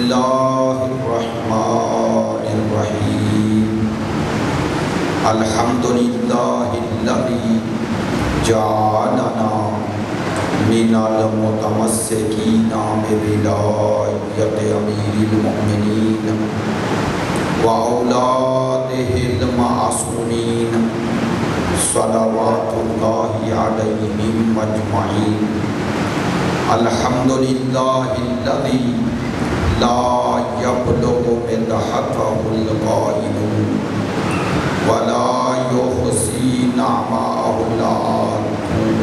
اللہ الرحمن الرحیم الحمدللہ الذی جعلنا من المتمسکین بولایت امیر المؤمنین واولادہ المعصومین صلوات اللہ علیہم اجمعین الحمدللہ الذی لا یبلغ مدحتہ القائلون ولا یحصی نعماہ العارفون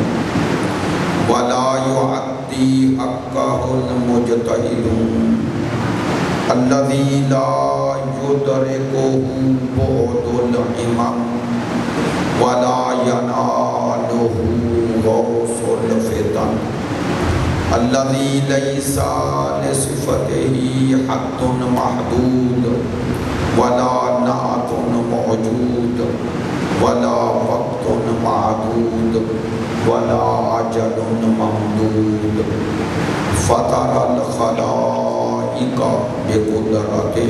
ولا یعدی حقہ المجتہدون الذی لا یدرکہ بعد الامم ولا ینالہ غوث الفتن الذی لیس لصفتہ حد محدود ولا نعت موجود ولا وقت معدود ولا عجل ممدود فطر الخلائق بقدرتہ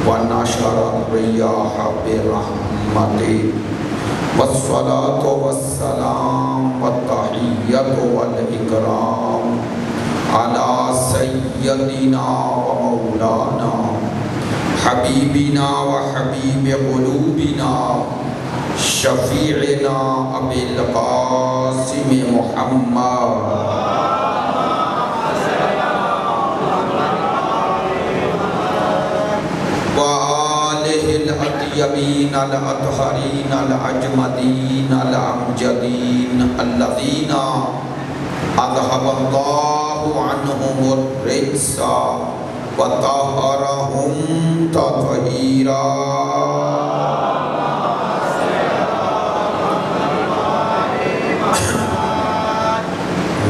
ونشر الریاح برحمتہ والصلاة والسلام والتحیۃ والاکرام علی سیدنا ومولانا حبیبنا وحبیب قلوبنا شفیعنا ابی القاسم محمد الاطیبین الاطہرین الاجمدین الامجدین الذین اذهب اللہ عنہم الرجس وطہرہم تطہیرا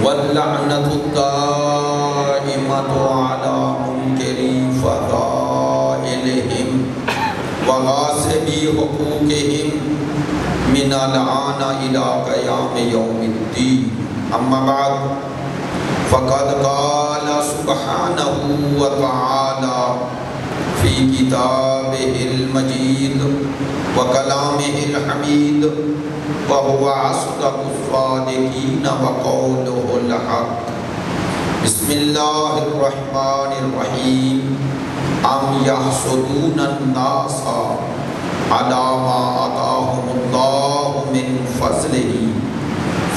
واللعنۃ الدائمۃ علی منکری فضائلہم وغاصبی حقوقہم من الآن إلی قیام یوم الدین اما بعد فقد قال سبحانہ وتعالی فی کتابہ المجید وکلامہ الحمید وهو أصدق الصادقین وقولہ الحق بسم اللہ الرحمن الرحیم ام یحسدون الناس علی ما آتاہم اللہ من فضلہ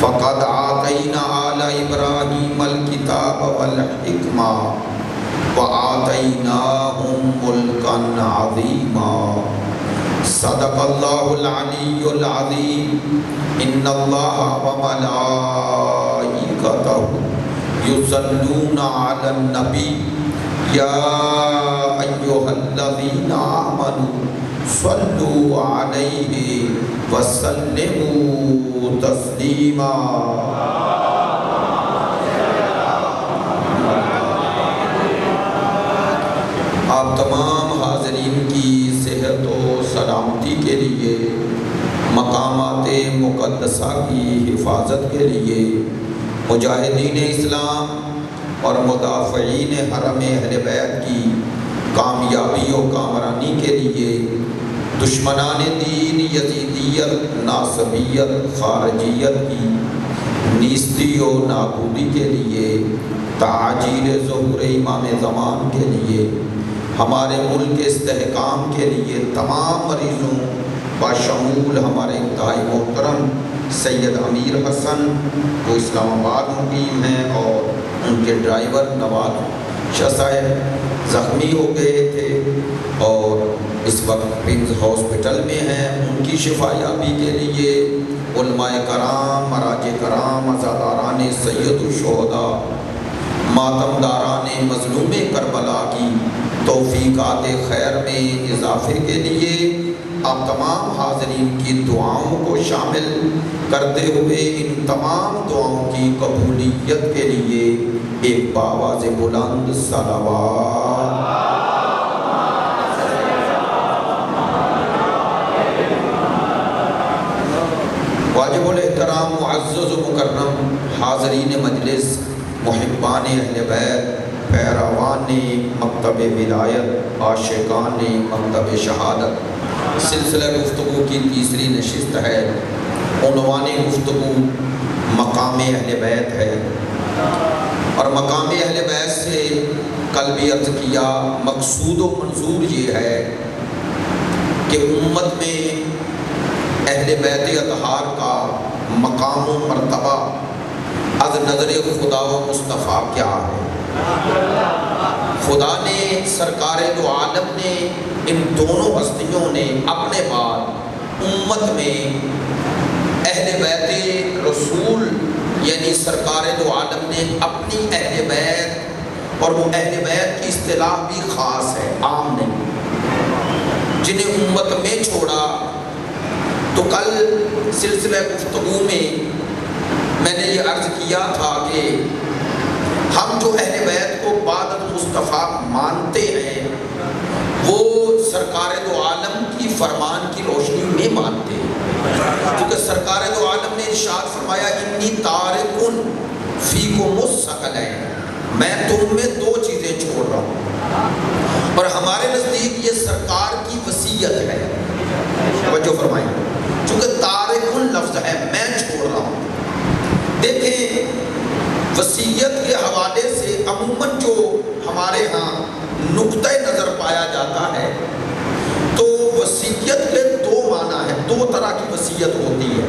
فقد آتینا آل ابراہیم الکتاب والحکمہ وآتیناہم ملکا عظیما صدق اللہ العلی العظیم ان اللہ وملائکتہ یصلون علی النبی یا ایہا الذین آمنوا صلوا علیہ وسلموا تسلیما آپ تمام حاضرین کی صحت و سلامتی کے لیے مقامات مقدسہ کی حفاظت کے لیے مجاہدین اسلام اور مدافعین حرم اہل بیت کی کامیابی و کامرانی کے لیے دشمنان دین یزیدیت ناصبیت خارجیت کی نیستی و نابودی کے لیے تعجیل ظہور امام زمان کے لیے ہمارے ملک استحکام کے لیے تمام مریضوں بشمول ہمارے انتہائی محترم سید امیر حسن وہ اسلام آباد مقیم ہیں اور ان کے ڈرائیور نواز شاہ صاحب زخمی ہو گئے تھے اور اس وقت پنز ہاسپٹل میں ہیں، ان کی شفایابی کے لیے علماء کرام، مراج کرام، عزاداران سید الشہداء، ماتم داران مظلوم کربلا کی توفیقات خیر میں اضافے کے لیے آپ تمام حاضرین کی دعاؤں کو شامل کرتے ہوئے ان تمام دعاؤں کی قبولیت کے لیے ایک بآواز بلند صلوات واجب الاحترام معزز و مکرم حاضرین مجلس، محبان اہل بیت، پیروان مکتب ولایت عاشقان مکتب شہادت۔ سلسلہ گفتگو کی تیسری نشست ہے۔ عنوان گفتگو مقام اہل بیت ہے، اور مقام اہل بیت سے کل بھی عرض کیا مقصود و منظور یہ ہے کہ امت میں اہل بیت اطہار کا مقام و مرتبہ از نظر خدا و مصطفیٰ کیا ہے۔ خدا نے، سرکار دو عالم نے، ان دونوں ہستیوں نے اپنے بعد امت میں اہل بیت رسول یعنی سرکار دو عالم نے اپنی اہل بیت، اور وہ اہل بیت کی اصطلاح بھی خاص ہے، عام نہیں، جنہیں امت میں چھوڑا۔ تو کل سلسلہ گفتگو میں نے یہ عرض کیا تھا کہ ہم جو اہل بیت کو بعد مصطفیٰ مانتے ہیں وہ سرکار دو عالم کی فرمان کی روشنی میں مانتے ہیں، کیونکہ سرکار دو عالم نے ارشاد فرمایا انی تارکن فیکم الثقلین، میں تم میں دو چیزیں چھوڑ رہا ہوں، اور ہمارے نزدیک یہ سرکار کی وصیت ہے۔ توجہ فرمائیں، چونکہ تارکن لفظ ہے، میں چھوڑ رہا ہوں۔ دیکھیں وصیت کے حوالے سے عموماً جو ہمارے ہاں نقطہ نظر پایا جاتا ہے تو وصیت کے دو معنی ہیں، دو طرح کی وصیت ہوتی ہے۔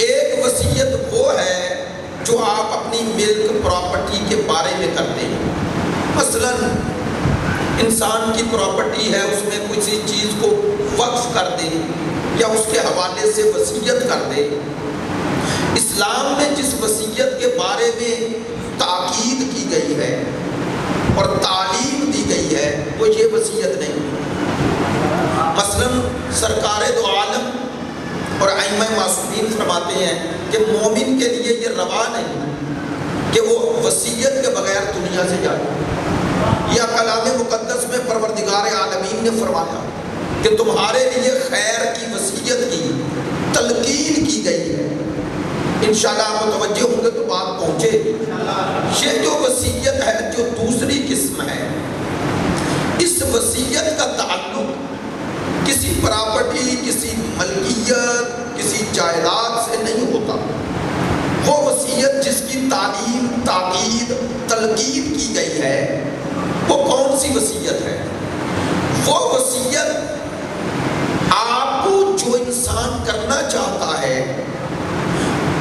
ایک وصیت وہ ہے جو آپ اپنی ملک پراپرٹی کے بارے میں کرتے ہیں، مثلا انسان کی پراپرٹی ہے، اس میں کسی چیز کو وقف کر دیں یا اس کے حوالے سے وصیت کر دیں۔ اسلام میں جس وصیت کے بارے میں تاکید کی گئی ہے اور تعلیم دی گئی ہے وہ یہ وصیت نہیں۔ مثلا سرکار دو عالم اور ائمہ معصومین فرماتے ہیں کہ مومن کے لیے یہ روا نہیں کہ وہ وصیت کے بغیر دنیا سے جائے۔ یا کلام مقدس میں پروردگار عالمین نے فرمایا کہ تمہارے لیے خیر کی وصیت کی تلقین کی گئی ہے۔ انشاءاللہ آپ متوجہ ہوں گے تو بات پہنچے گی۔ یہ جو وصیت ہے جو دوسری قسم ہے، اس وصیت کا تعلق کسی پراپرٹی، کسی ملکیت، کسی جائیداد سے نہیں ہوتا۔ وہ وصیت جس کی تعلیم، تاکید، تلقین کی گئی ہے وہ کون سی وصیت ہے؟ وہ وصیت آپ کو جو انسان کرنا چاہتا ہے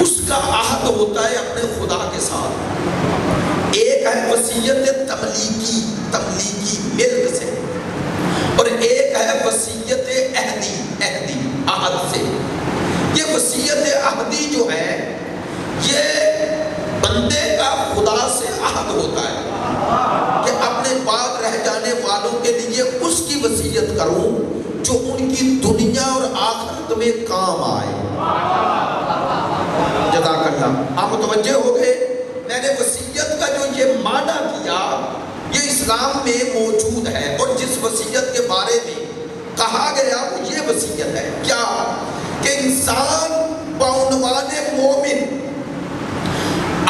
اس کا عہد ہوتا ہے اپنے خدا کے ساتھ۔ ایک ہے وصیت تملیکی ملک سے، اور ایک ہے وصیت عہدی عہد سے۔ یہ وصیت عہدی جو ہے یہ بندے کا خدا سے عہد ہوتا ہے کہ اپنے بعد رہ جانے والوں کے لیے اس کی وصیت کروں جو ان کی دنیا اور آخرت میں کام آئے۔ جزاک اللہ، آپ متوجہ ہو گئے؟ میں نے وصیت کا جو یہ معنی کیا یہ اسلام میں موجود ہے، اور جس وصیت کے بارے میں کہا گیا وہ یہ وصیت ہے کیا کہ انسان بعنوان مومن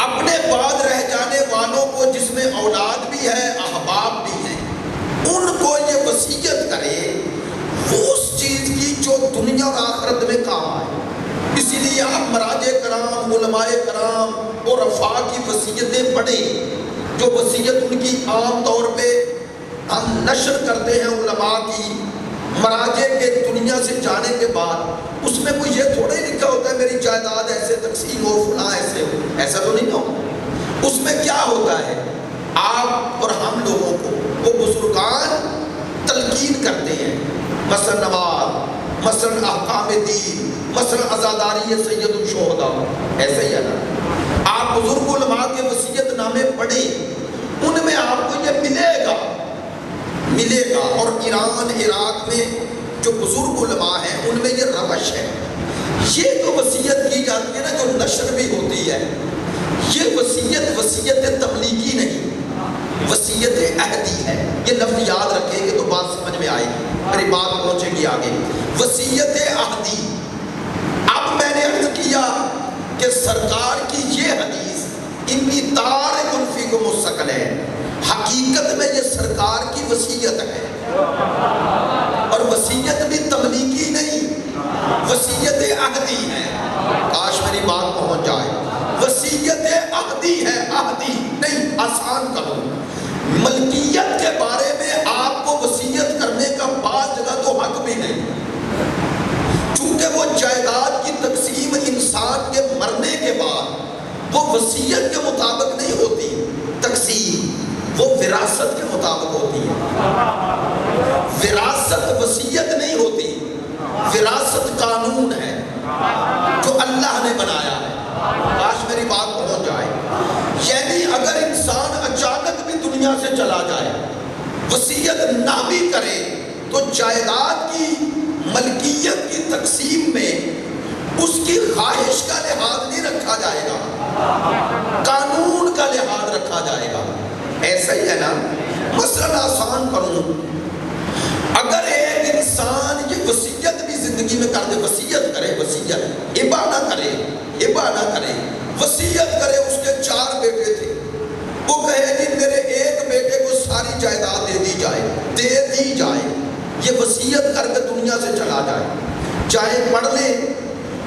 اپنے بعد رہ جانے والوں کو، جس میں اولاد بھی ہے احباب بھی ہیں، ان کو یہ وصیت کرے وہ اس چیز کی جو دنیا اور آخرت میں کام آئے۔ اسی لیے آپ مراجع کرام، علماء کرام اور عرفاء کی وصیتیں پڑھیں، جو وصیت ان کی عام طور پہ ہم نشر کرتے ہیں علماء کی مراجع کے دنیا سے جانے کے بعد، اس میں کوئی یہ تھوڑا ہی لکھا ہوتا ہے میری جائیداد ایسے تقسیم ہو، فلاں ایسے ہو، ایسا تو نہیں ہوتا۔ اس میں کیا ہوتا ہے، آپ اور ہم لوگوں کو وہ بزرگان تلقین کرتے ہیں، مثلا نماز، مثلا احکام دین، مثلا عزاداری سید الشہداء، ایسا ہی ہے نا۔ آپ بزرگ علماء کے وصیت نامے پڑھیں، ان میں آپ کو یہ ملے گا، اور ایران عراق میں جو بزرگ علماء ہیں ان میں یہ روش ہے۔ یہ جو وصیت کی جاتی ہے نا، جو نشر بھی ہوتی ہے، یہ وصیت تبلیغی نہیں، وصیت عہدی ہے۔ یہ لفظ یاد رکھیں گے تو بات سمجھ میں آئے گی، میری بات پہنچے گی آگے۔ وصیت عہدی، اب میں نے عرض کیا کہ سرکار کی یہ حدیث انی تارک فیکم الثقلین، حقیقت میں یہ سرکار کی وصیت ہے، اور وصیت بھی تبلیغی نہیں، وصیت عہدی ہے۔ کاش میری بات پہنچ جائے، وصیت عہدی ہے، عہدی نہیں، آسان کرو۔ ملکیت کے بارے میں آپ کو وصیت کرنے کا بعض جگہ تو حق بھی نہیں، چونکہ وہ جائیداد کی تقسیم انسان کے مرنے کے بعد وہ وصیت کے مطابق نہیں ہوتی تقسیم، وہ وراثت کے مطابق ہوتی ہے۔ وراثت وصیت نہیں ہوتی، وراثت قانون ہے جو اللہ نے بنایا ہے۔ کاش میری بات پہنچ جائے، یعنی اگر انسان اچانک بھی دنیا سے چلا جائے، وصیت نہ بھی کرے، تو جائیداد کی ملکیت کی تقسیم میں اس کی خواہش کا لحاظ نہیں رکھا جائے گا، قانون کا لحاظ رکھا جائے گا۔ ایسا ہی ہے نا، مثلاً آسان کروں، اگر ایک انسان یہ وصیت بھی زندگی میں کر دے، وصیت کرے، وصیت ہبہ نہ کرے، ہبہ نہ کرے، وصیت کرے، اس کے 4 بیٹے تھے، وہ کہے کہ میرے ایک بیٹے کو ساری جائیداد دے دی جائے، یہ وصیت کر کے دنیا سے چلا جائے، چاہے پڑھ لیں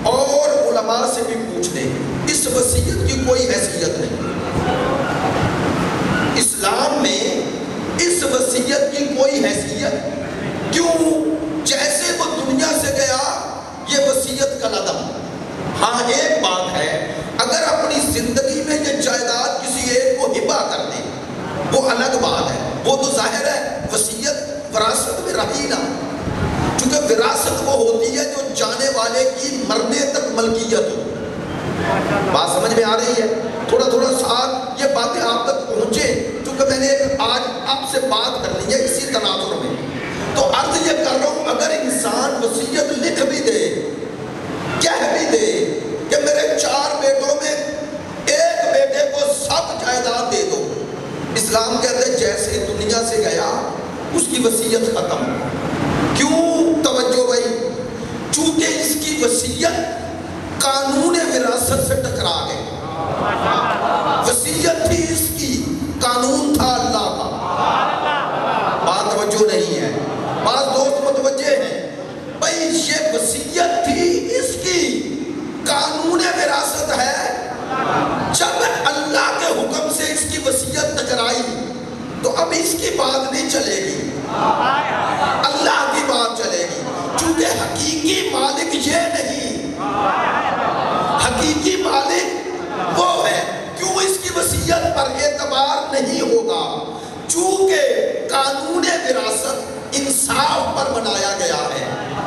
اور علماء سے بھی پوچھ لیں، اس وصیت کی کوئی حیثیت نہیں۔ اسلام میں اس وصیت کی کوئی حیثیت کیوں؟ جیسے وہ دنیا سے گیا، یہ وصیت کا لدم۔ ہاں ایک بات ہے، اگر اپنی زندگی میں یہ جائیداد کسی ایک کو ہبہ کر دے، وہ الگ بات ہے، وہ تو ظاہر ہے وصیت وراثت میں رہی نہ، چونکہ وراثت وہ ہوتی ہے جو جانے والے کی مرنے تک ملکیت ہو۔ بات سمجھ میں آ رہی ہے؟ تھوڑا تھوڑا ساتھ یہ باتیں آپ تک پہنچے، چونکہ میں نے آج آپ سے بات کر لی ہے اسی تناظر میں، تو عرض یہ کر رہا ہوں، اگر انسان وصیت لکھ بھی دے، کہہ بھی دے کہ میرے 4 بیٹوں میں ایک بیٹے کو سب جائیداد دے دو، اسلام کہتے ہیں جیسے دنیا سے گیا اس کی وصیت ختم۔ کیوں؟ توجہ بھائی، چونکہ اس کی وصیت قانون وراثت سے ٹکرا گئی، وصیت تھی اس کی، قانون تھا اللہ کا۔ بات توجہ نہیں ہے، بعض دوست متوجہ ہیں، بھائی یہ وصیت تھی اس کی، قانون وراثت ہے، جب اللہ کے حکم سے اس کی وصیت ٹکرائی تو اب اس کی بات نہیں چلے گی، اللہ کی بات چلے گی، چونکہ حقیقی مالک یہ نہیں، حقیقی مالک وہ ہے۔ کیوں اس کی وصیت پر اعتبار نہیں ہوگا؟ چونکہ قانون وراثت انصاف پر بنایا گیا ہے،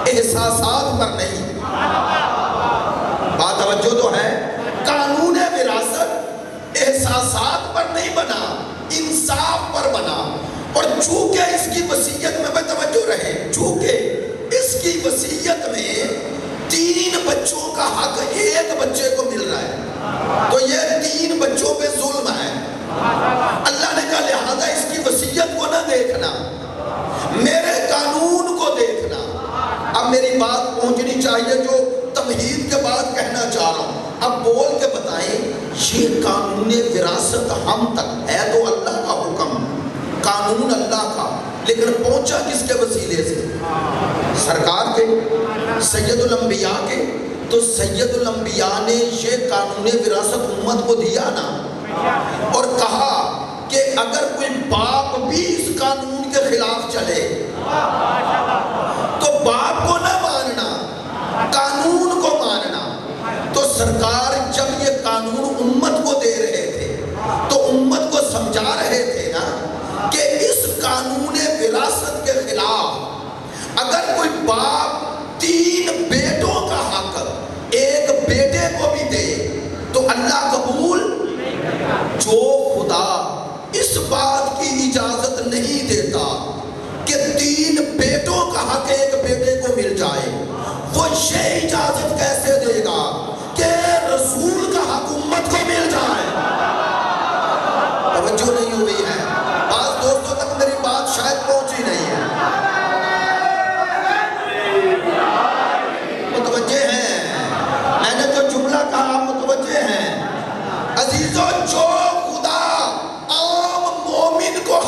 احساسات پر نہیں۔ بات توجہ تو ہے، قانون وراثت احساسات پر نہیں بنا، انصاف پر بنا، اور چونکہ اس کی وصیت میں توجہ رہے، چونکہ اس کی وصیت میں 3 بچوں کا حق ایک بچے کو مل رہا ہے، تو یہ 3 بچوں پہ ظلم ہے۔ اللہ نے کہا لہذا اس کی وصیت کو نہ دیکھنا، میرے قانون کو دیکھنا۔ اب میری بات پہنچنی چاہیے جو تمہید کے بعد کہنا چاہ رہا ہوں، اب بول کے بتائیں، یہ قانون وراثت ہم تک ہے تو اللہ کا حکم، قانون اللہ کا، لیکن پہنچا کس کے وسیلے سے؟ سرکار کے، سید الانبیاء کے۔ تو سید الانبیاء نے یہ قانون وراثت امت کو دیا نا، اور کہا کہ اگر کوئی باپ بھی اس قانون کے خلاف چلے تو باپ کو نہ ماننا، قانون کو ماننا۔ تو سرکار جب یہ قانون امت کو دے رہے تھے تو امت کو سمجھا رہے تھے نا کہ اس قانون وراثت کے خلاف اگر کوئی باپ 3 بیٹوں کا حق ایک بیٹے کو بھی دے تو اللہ قبول، جو خدا اس بات کی اجازت نہیں دیتا کہ 3 بیٹوں کا حق ایک بیٹے کو مل جائے، وہ یہ اجازت کیسے دے گا کہ رسول کا حق امت کو مل جائے؟ توجہ نہیں ہوئی ہے، بعض دوستوں تک میری بات شاید پہنچی نہیں ہے، متوجہ ہیں؟ میں نے جو جملہ کہا آپ متوجہ ہیں؟ عزیزو، جو خدا عام مومن کو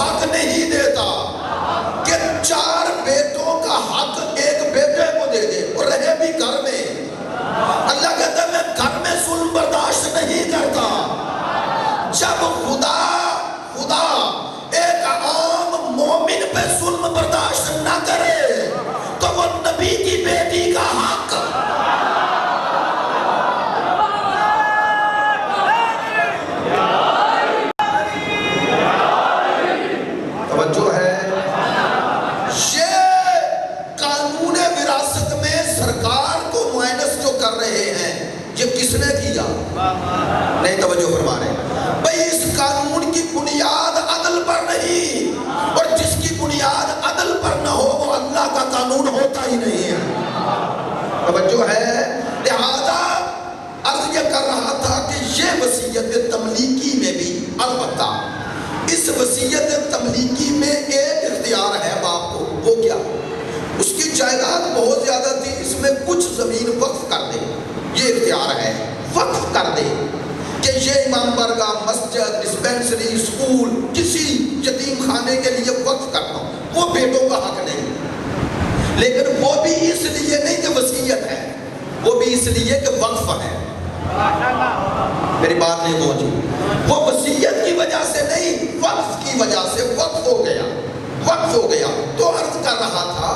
کر رہے ہیں، یہ کس نے کیا؟ نہیں توجہ فرما رہے بھئی، اس قانون کی بنیاد عدل پر نہیں، اور جس کی بنیاد عدل پر نہ ہو وہ اللہ کا قانون ہوتا ہی نہیں ہے۔ توجہ ہے؟ لہذا عرض یہ کر رہا تھا کہ یہ وصیت تملیکی میں بھی البتہ اس وصیت تملیکی میں ایک اختیار ہے باپ کو، وہ کیا؟ اس کی جائیداد بہت زیادہ تھی، اس میں کچھ زمین وقف کر دے، یہ اختیار ہے، وقف کر دے کہ یہ امام برگاہ، مسجد، ڈسپینسری، اسکول، کسی یتیم خانے کے لیے وقف کرتا ہوں، وہ بیٹوں کا حق نہیں، لیکن وہ بھی اس لیے نہیں کہ وصیت ہے، وہ بھی اس لیے کہ وقف ہے۔ میری بات نہیں پہنچی، وہ وصیت کی وجہ سے نہیں، وقف کی وجہ سے وقف ہو گیا، وقف ہو گیا۔ تو عرض کر رہا تھا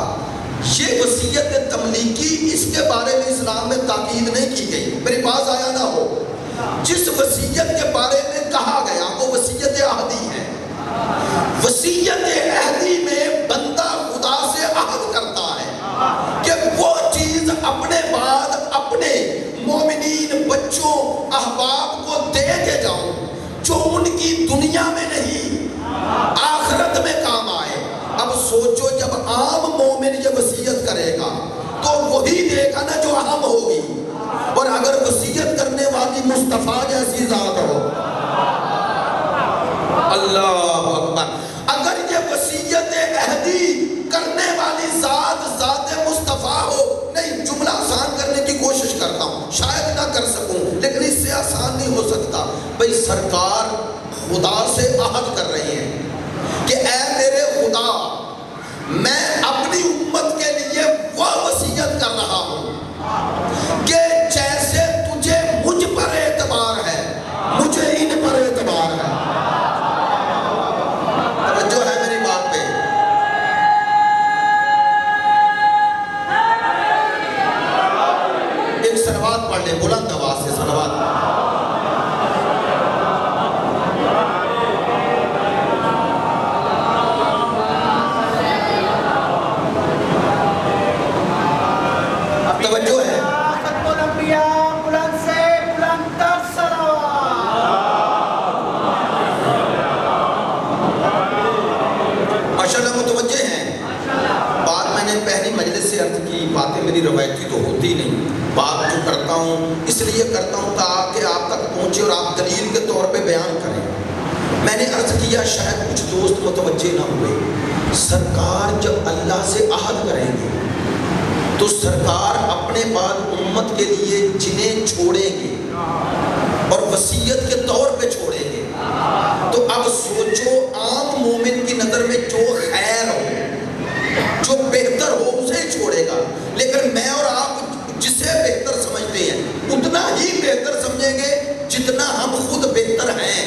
یہ وصیت تملیکی، اس کے بارے میں اسلام میں تاکید نہیں کی گئی، میری پاس آیا نہ ہو۔ جس وصیت کے بارے میں کہا گیا وہ وصیت عہدی ہے۔ وصیت عہدی میں بندہ خدا سے عہد کرتا ہے کہ وہ چیز اپنے بعد اپنے مومنین، بچوں، احباب کو دے کے جاؤں جو ان کی دنیا میں نہیں آخرت میں کام آئے۔ اب سوچو جب عام مومن یہ وصیت کرے گا تو وہی دے گا نا جو اہم ہوگی، اور اگر وصیت کرنے والی مصطفیٰ جیسی ذات ہو، اللہ اکبر، اگر یہ وصیت عہدی کرنے والی ذات مصطفیٰ ہو، نہیں جملہ آسان کرنے کی کوشش کرتا ہوں، شاید نہ کر سکوں لیکن اس سے آسان نہیں ہو سکتا۔ بھئی سرکار خدا سے عہد کر رہے ہیں کہ اے میرے خدا، میں اپنی امت کے لیے وہ وصیت کر رہا ہوں کہ جیسے تجھے مجھ پر اعتبار ہے مجھے ان پر اعتبار ہے۔ توجہ ہے میری بات پہ؟ ایک صلوات پڑھ لیں بلند آواز سے، صلوات۔ توجہ ہے؟ ماشاءاللہ متوجہ ہیں؟ بات میں نے پہلی مجلس سے عرض کی، باتیں میری روایتی تو ہوتی نہیں، بات جو کرتا ہوں اس لیے کرتا ہوں تاکہ آپ تک پہنچے اور آپ دلیل کے طور پہ بیان کریں۔ میں نے عرض کیا شاید کچھ دوست متوجہ نہ ہوئے، سرکار جب اللہ سے عہد کریں گے تو سرکار اپنے بعد امت کے لیے جنہیں چھوڑیں گے اور وصیت کے طور پہ چھوڑیں گے، تو اب سوچو عام مومن کی نظر میں جو خیر ہو، جو بہتر ہو اسے چھوڑے گا، لیکن میں اور آپ جسے بہتر سمجھتے ہیں اتنا ہی بہتر سمجھیں گے جتنا ہم خود بہتر ہیں۔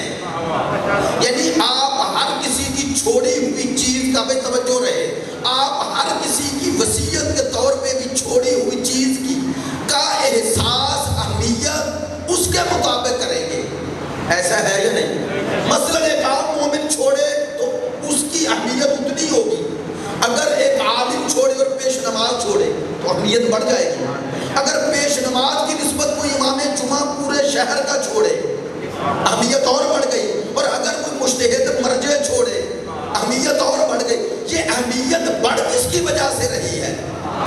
یعنی آپ ہر کسی کی چھوڑی ہوئی چیز کا بھی توجہ رہے، آپ ہر کسی کی وصیت کے طور پہ بھی چھوڑی ہوئی چیز کی کا احساس، اہمیت اس کے مطابق کریں گے۔ ایسا ہے یا نہیں؟ مثلا ایک عام مومن چھوڑے تو اس کی اہمیت اتنی ہوگی، اگر ایک عالم چھوڑے اور پیش نماز چھوڑے تو اہمیت بڑھ جائے گی۔ اگر پیش نماز کی نسبت کوئی امام جمعہ پورے شہر کا چھوڑے اہمیت اور بڑھ گئی، اور اگر کوئی مجتہد مرجع چھوڑے اہمیت اور بڑھ گئی۔ یہ اہمیت بڑھ کس کی وجہ سے رہی ہے؟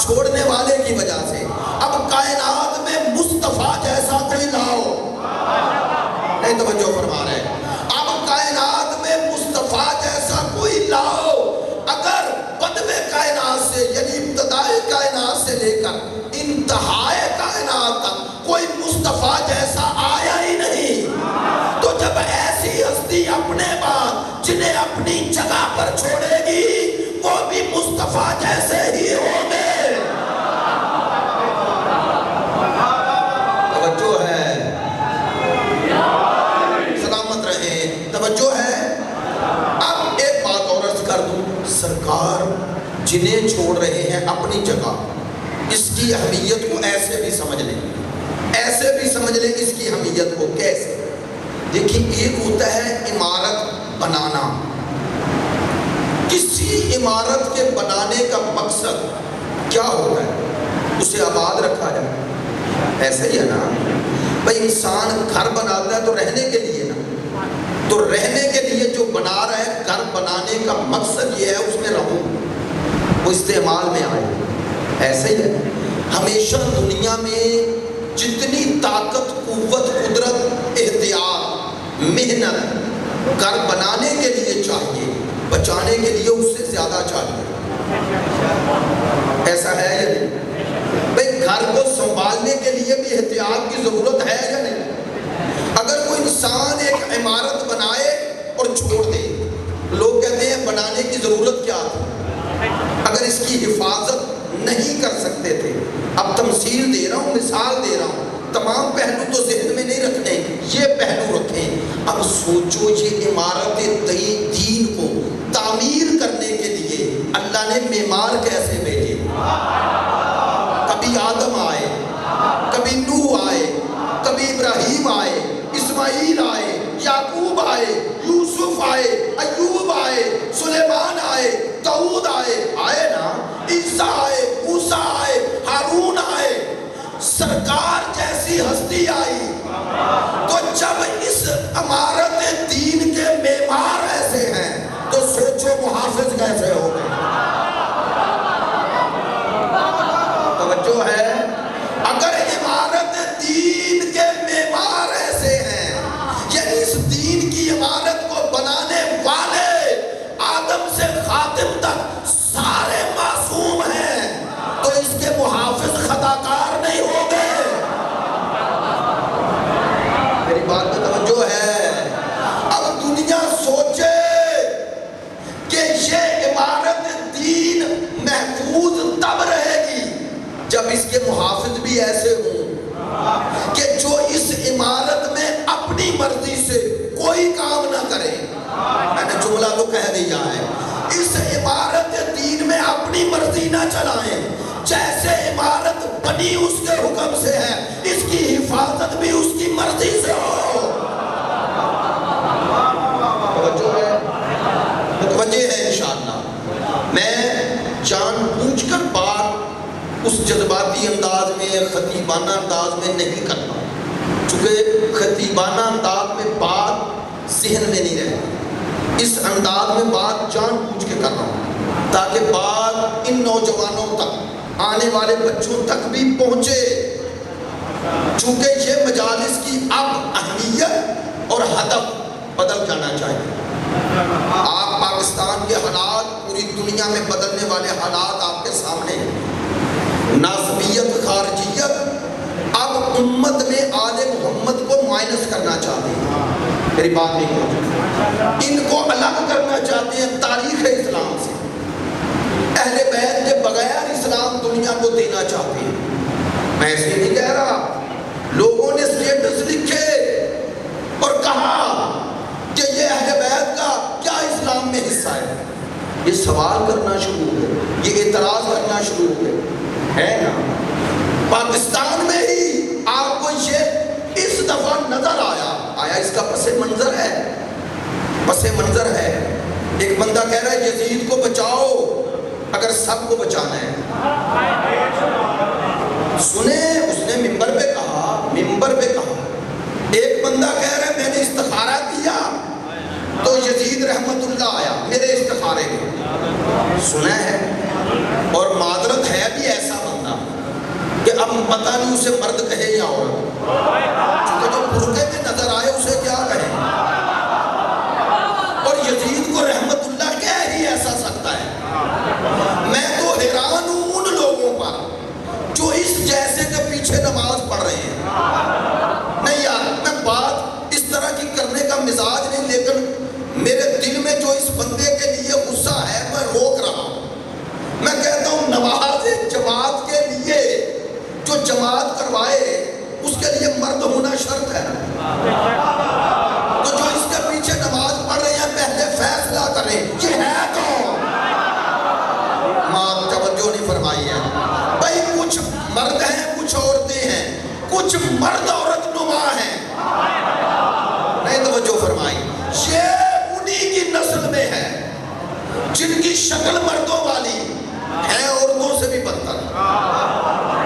چھوڑنے والے کی وجہ سے۔ اب کائنات میں مصطفیٰ جیسا کوئی لاؤ، نہیں توجہ فرما رہے، اب کائنات میں مصطفیٰ جیسا کوئی لاؤ، اگر بدو کائنات سے یعنی ابتدائی کائنات سے لے کر انتہائی کائنات تک کوئی مصطفیٰ جیسا آیا ہی نہیں، تو جب ایسی ہستی اپنے بعد جنہیں اپنی جگہ پر چھوڑے گی وہ بھی مصطفیٰ جیسے ہی ہوں گے۔ توجہ ہے؟ سلامت رہیں، توجہ ہے؟ اب ایک بات اور عرض کر دوں، سرکار جنہیں چھوڑ رہے ہیں اپنی جگہ، اس کی اہمیت کو ایسے بھی سمجھ لیں، ایسے بھی سمجھ لیں اس کی اہمیت کو۔ کیسے؟ دیکھیں، ایک ہوتا ہے عمارت بنانا، کسی عمارت کے بنانے کا مقصد کیا ہوتا ہے؟ اسے آباد رکھا جائے، ایسے ہی ہے نا بھائی، انسان گھر بناتا ہے تو رہنے کے لیے نا، تو رہنے کے لیے جو بنا رہا ہے، گھر بنانے کا مقصد یہ ہے اس میں رہوں، وہ استعمال میں آئے۔ ایسے ہی ہے ہمیشہ دنیا میں جتنی طاقت، قوت، قدرت، احتیاط، محنت گھر بنانے کے لیے چاہیے، بچانے کے لیے اس سے زیادہ چاہیے۔ ایسا ہے یا نہیں بھائی؟ گھر کو سنبھالنے کے لیے بھی احتیاط کی ضرورت ہے یا نہیں؟ اگر کوئی انسان ایک عمارت بنائے اور چھوڑ دے، لوگ کہتے ہیں بنانے کی ضرورت کیا تھی اگر اس کی حفاظت نہیں کر سکتے تھے۔ اب تمثیل دے رہا ہوں، مثال دے رہا ہوں، تمام پہلو تو ذہن میں نہیں رکھنے، یہ پہلو رکھیں۔ اب سوچو یہ عمارت دین کو تعمیر کرنے کے لیے اللہ نے معمار کیسے بھیجے؟ کبھی آدم آئے، کبھی نوح آئے، کبھی ابراہیم آئے، اسماعیل آئے، یعقوب آئے، یوسف آئے، ایوب آئے، سلیمان آئے، داؤد آئے نا، عیسیٰ آئے، موسیٰ آئے، ہارون آئے، سرکار جیسی ہستی آئی۔ تو جب اس عمارت دین کے معمار ایسے ہیں تو سوچو محافظ کیسے ہو گئے۔ توجہ ہے؟ اگر عمارت دین کے معمار ایسے ہیں، یعنی اس دین کی عمارت کو بنانے والے آدم سے خاتم تک سارے معصوم ہیں، تو اس کے محافظ خطاکار نہیں ہوں گے۔ میری بات میں توجہ ہے؟ اب دنیا سوچے کہ یہ عمارت دین محفوظ تب رہے گی جب اس کے محافظ بھی ایسے ہوں کہ جو اس عمارت میں اپنی مرضی سے کوئی کام نہ کرے۔ میں نے جملہ تو کہہ دیا ہے، اس عمارت دین میں اپنی مرضی نہ چلائیں، جیسے عمارت بنی اس کے حکم سے ہے، اس کی حفاظت بھی اس کی مرضی سے ہو۔ توجہ ہے؟ متوجہ ہے انشاءاللہ؟ میں جان بوجھ کر بات اس جذباتی انداز میں، خطیبانہ انداز میں نہیں کرتا، چونکہ خطیبانہ انداز میں بات ذہن میں نہیں رہتی، اس انداز میں بات جان بوجھ کے کر رہا ہوں تاکہ بات ان نوجوانوں تک، آنے والے بچوں تک بھی پہنچے، چونکہ یہ مجالس کی اب اہمیت اور ہدف بدل جانا چاہیے۔ آپ پاکستان کے حالات، پوری دنیا میں بدلنے والے حالات آپ کے سامنے ہیں۔ ناسبیت، خارجیت اب امت میں آل محمد کو مائنس کرنا چاہتے ہیں، میری بات نہیں کرتے، ان کو الگ کرنا چاہتے ہیں تاریخ اسلام سے، اہل بیت کے بغیر اسلام دنیا کو دینا چاہتے ہیں۔ میں ایسے نہیں کہہ رہا، لوگوں نے سٹیٹس لکھے اور کہا کہ یہ اہل بیت کا کیا اسلام میں حصہ ہے، یہ سوال کرنا شروع ہوئے، یہ اعتراض کرنا شروع ہوئے، ہے نا؟ پاکستان میں ہی آپ کو یہ اس دفعہ نظر آیا اس کا پس منظر ہے، پس منظر ہے۔ ایک بندہ کہہ رہا ہے یزید کو بچاؤ اگر سب کو بچانا ہے۔ سنیں، اس نے منبر پہ کہا، ایک بندہ کہہ رہا ہے میں نے استخارہ کیا تو یزید رحمت اللہ آیا میرے استخارے میں، سنا ہے؟ اور معذرت ہے بھی ایسا بندہ کہ اب پتہ نہیں اسے مرد کہے یا عورت، چونکہ جو برقعے میں نظر آئے اسے کیا کہیں، اور یزید کو رحمت اللہ کہہ ہی ایسا سکتا ہے۔ میں تو حیران ہوں ان لوگوں پر جو اس جیسے کے پیچھے نماز پڑھ رہے ہیں۔ نہیں یار، میں بات اس طرح کی کرنے کا مزاج نہیں، لیکن میرے دل میں جو اس بندے کے لیے غصہ ہے میں روک رہا ہوں۔ میں کہتا ہوں نماز جماعت کے لیے جو جماعت کروائے اس کے لیے مرد ہونا شرط ہے، تو جو اس کے پیچھے نماز پڑھ رہے ہیں پہلے فیصلہ کریں یہ ہے کون؟ ماں توجہ نہیں فرمائی ہے بھائی، کچھ مرد ہیں، کچھ عورتیں ہیں، کچھ مرد عورت نما ہیں، نہیں توجہ فرمائی۔ یہ انہی کی نسل میں ہے جن کی شکل مردوں والی ہے، عورتوں سے بھی بدتر،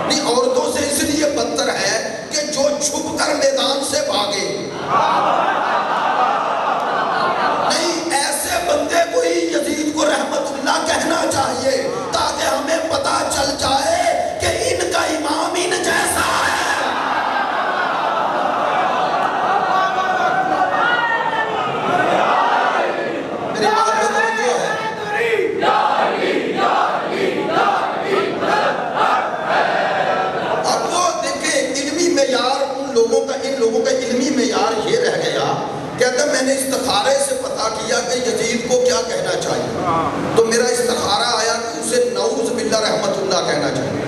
نہیں عورتوں سے اس لیے بدتر ہے چھپ کر میدان سے بھاگے. نہیں، ایسے بندے کو ہی یزید کو رحمت اللہ کہنا چاہیے تاکہ ہمیں پتا چل جائے کہ ان کا امام ان جیسا ہے. میری بات میں توجہ ہے. اب وہ دیکھیں علمی معیار ان لوگوں کا علمی معیار یہ رہ گیا. کہتا میں نے استخارے سے پتا کیا کہ یزید کو کیا کہنا چاہیے، تو میرا استخارہ آیا کہ اسے نعوذ باللہ رحمت اللہ کہنا چاہیے.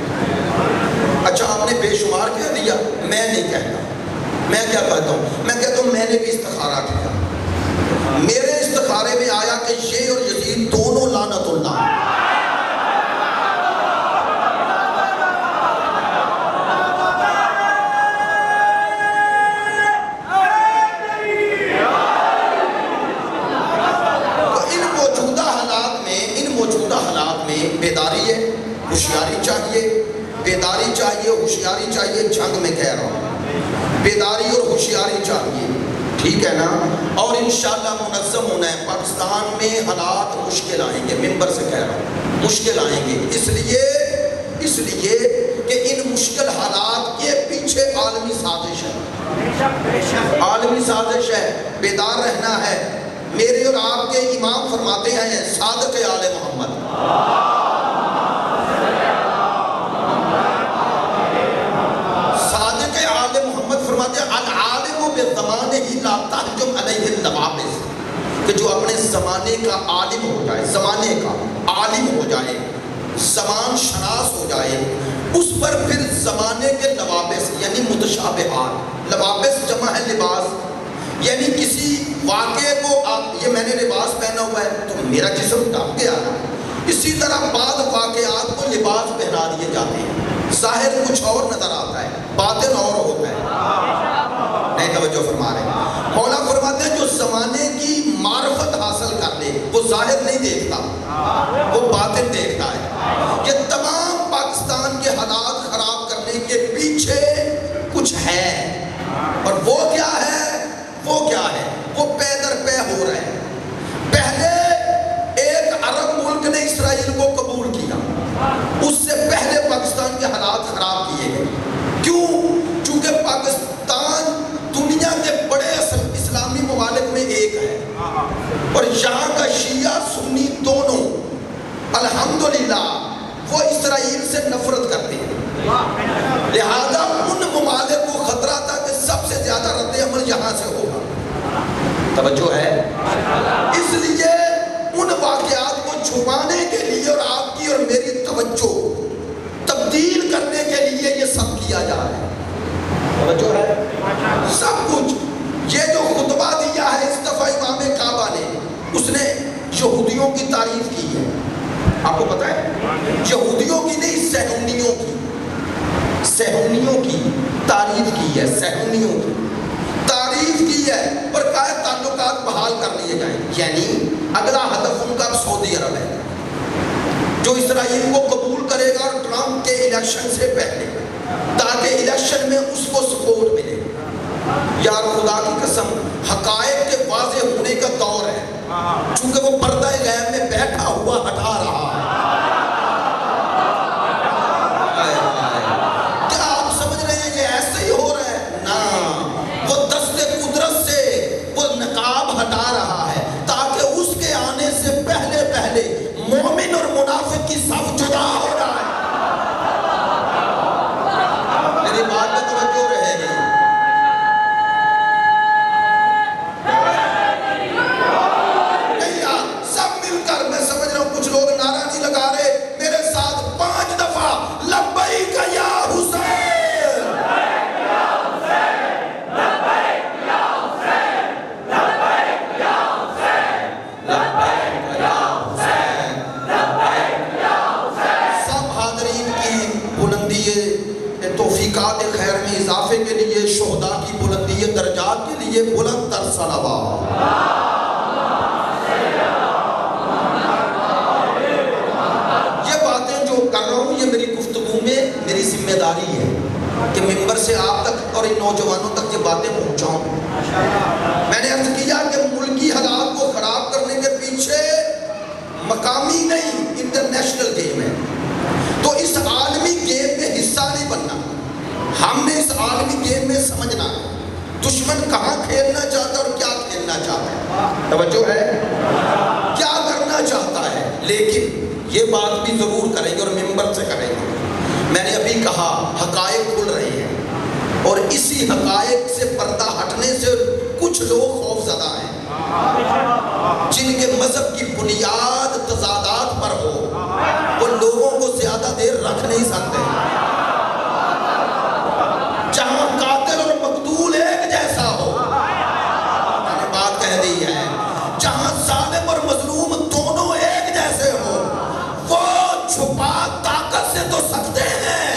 اچھا آپ نے بے شمار کہہ دیا، میں نہیں کہتا. میں کیا کہتا ہوں؟ میں کہتا ہوں میں نے بھی استخارہ کیا، میرے استخارے میں آیا کہ یہ اور یزید دونوں لعنت اللہ. بیداری ہے، ہوشیاری چاہیے، بیداری چاہیے، ہوشیاری چاہیے. جنگ میں کہہ رہا ہوں بیداری اور ہوشیاری چاہیے، ٹھیک ہے نا. اور انشاءاللہ منظم ہونا ہے. پاکستان میں حالات مشکل آئیں گے، ممبر سے کہہ رہا ہوں مشکل آئیں گے، اس لیے کہ ان مشکل حالات کے پیچھے عالمی سازش ہے، عالمی سازش ہے. بیدار رہنا ہے. میرے اور آپ کے امام فرماتے ہیں صادق آل محمد، صادق آل محمد فرماتے ہیں العالم بزمانہ لا تحجم علیہ اللوابس، کہ جو اپنے زمانے کا عالم ہو جائے، زمانے کا عالم ہو جائے، زمان شناس ہو جائے، اس پر پھر زمانے کے لوابس یعنی متشابہات. لوابس جمع ہے لباس، یعنی کسی واقعے کو یہ میں نے لباس پہنا ہوا ہے تو میرا جسم ڈھک گیا نا، اسی طرح بعض واقعات کو لباس پہنا دیے جاتے ہیں. ظاہر کچھ اور نظر آتا ہے، باطن اور ہوتا ہے. نہیں توجہ فرما رہے ہیں. مولا فرماتے ہیں جو زمانے کی معرفت حاصل کر لے وہ ظاہر نہیں دیکھتا، وہ باطن دیکھتا ہے. یہ تمام پاکستان کے حالات خراب کرنے کے پیچھے کچھ ہے، اور وہ کیا ہے؟ وہ پے در پے ہو رہے ہیں. پہلے ایک عرب ملک نے اسرائیل کو قبول کیا، اس سے پہلے پاکستان کے حالات خراب کیے گئے. کیوں؟ چونکہ پاکستان دنیا کے بڑے اسلامی ممالک میں ایک ہے، اور یہاں کا شیعہ سنی دونوں الحمدللہ وہ اسرائیل سے نفرت کرتے ہیں. لہذا ان ممالک کو خطرہ تھا کہ سب سے زیادہ رد عمل یہاں سے ہوگا. توجہ ہے. اس لیے ان واقعات کو چھپانے کے لیے اور آپ کی اور میری توجہ تبدیل کرنے کے لیے یہ سب کیا جا رہا ہے. توجہ ہے. سب کچھ یہ جو خطبہ دیا ہے اس دفعہ امام کعبہ نے، اس نے یہودیوں کی تعریف کی ہے. آپ کو پتہ ہے یہودیوں کی نہیں، صہیونیوں کی تعریف کی ہے، صہیونیوں کی تعریف کی ہے، اور کہا تعلقات بحال کر لیے جائیں. یعنی اگلا ہدف ان کا سعودی عرب ہے جو اسرائیل کو قبول کرے گا اور ٹرمپ کے الیکشن سے پہلے، تاکہ الیکشن میں اس کو سپورٹ ملے. یار خدا کی قسم حقائق کے واضح ہونے کا دور ہے، چونکہ وہ پردہ غیب میں بیٹھا ہوا ہٹا رہا ہے. کیا آپ سمجھ رہے ہیں یہ ایسے ہی ہو رہا ہے؟ نا، وہ دست قدرت سے وہ نقاب ہٹا رہا ہے تاکہ اس کے آنے سے پہلے مومن اور منافق کی صف جدا ہو رہا ہے. میری بات میں توجہ رہے گی. نہیں یار، سب مل کر، میں سمجھ رہا ہوں کچھ لوگ نعرہ نہیں لگا رہے، میرے ساتھ 5 دفعہ لبیک یا حسین، توفیقات خیر میں اضافے کے لیے، شہداء کی بلندی درجات کے لیے بلند تر صلوات. یہ باتیں جو کر رہا ہوں یہ میری گفتگو میں میری ذمہ داری ہے کہ ممبر سے آپ تک اور ان نوجوانوں تک یہ باتیں پہنچاؤں۔ میں نے عرض کیا کہ ملکی حالات کو خراب کرنے کے پیچھے مقامی نہیں انٹرنیشنل گیم ہے، تو اس عالمی گیم میں حصہ نہیں بننا، ہم نے اس عالمی گیم میں سمجھنا دشمن کہاں کھیلنا چاہتا ہے اور کیا کھیلنا چاہتا ہے، توجہ ہے کیا کرنا چاہتا ہے۔ لیکن یہ بات بھی ضرور کریں گے اور ممبر سے کریں گے، میں نے ابھی کہا حقائق کھل رہے ہیں اور اسی حقائق سے پردہ ہٹنے سے کچھ لوگ خوف زدہ ہیں جن کے مذہب کی بنیاد تضادات پر ہو، وہ لوگوں کو زیادہ دیر رکھ نہیں سکتے۔ جہاں قاتل اور مقتول ایک جیسا ہو، میں نے بات کہہ دی ہے، جہاں ظالم اور مظلوم دونوں ایک جیسے ہو، وہ چھپا طاقت سے تو سکتے ہیں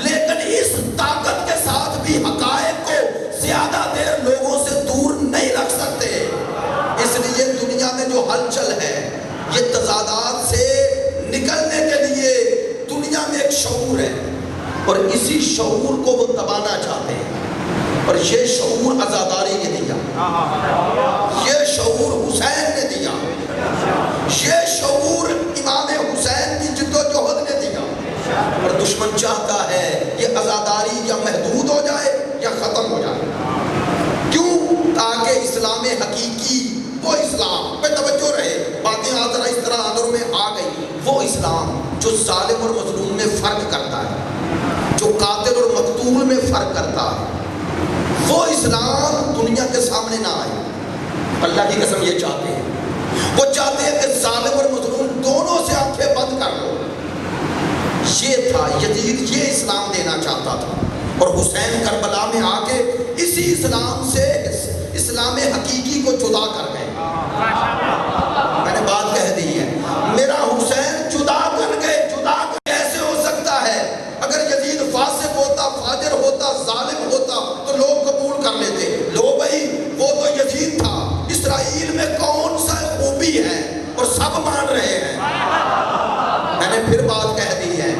لیکن اس طاقت کے ساتھ بھی حقائق کو زیادہ دیر لوگوں سے دور نہیں رکھ سکتے۔ اس لیے دنیا میں جو ہلچل ہے، یہ تضادات سے نکلنے کے لیے دنیا میں ایک شعور ہے اور اسی شعور کو وہ دبانا چاہتے ہیں، اور یہ شعور عزاداری نے دیا، یہ شعور حسین نے دیا، یہ شعور امام حسین کی جد و جہد نے دیا، اور دشمن چاہتا ہے یہ عزاداری یا محدود ہو جائے یا ختم ہو جائے۔ کیوں؟ تاکہ اسلام حقیقی، وہ اسلام پہ توجہ رہے، باتیں ذرا اس طرح اندر میں آ گئی، وہ اسلام جو ظالم اور مظلوم میں فرق کرتا ہے، جو قاتل اور مقتول میں فرق کرتا ہے، وہ اسلام دنیا کے سامنے نہ آئے۔ اللہ کی قسم یہ چاہتے ہیں، وہ چاہتے ہیں کہ ظالم اور مظلوم دونوں سے آنکھیں بند کر لو۔ یہ تھا یزید، یہ اسلام دینا چاہتا تھا، اور حسین کربلا میں آ کے اسی اسلام سے اسلام حقیقی کو جدا کر گئے۔ میں نے بات کہہ دی ہے، میرا حسین جدا کر گئے۔ جدا کیسے ہو سکتا ہے؟ اگر یزید فاسق ہوتا، فاجر ہوتا، ظالم ہوتا تو لوگ قبول کر لیتے، لو بھائی وہ تو یزید تھا، اسرائیل میں کون سا خوبی ہے اور سب مان رہے ہیں۔ میں نے پھر بات کہہ دی ہے،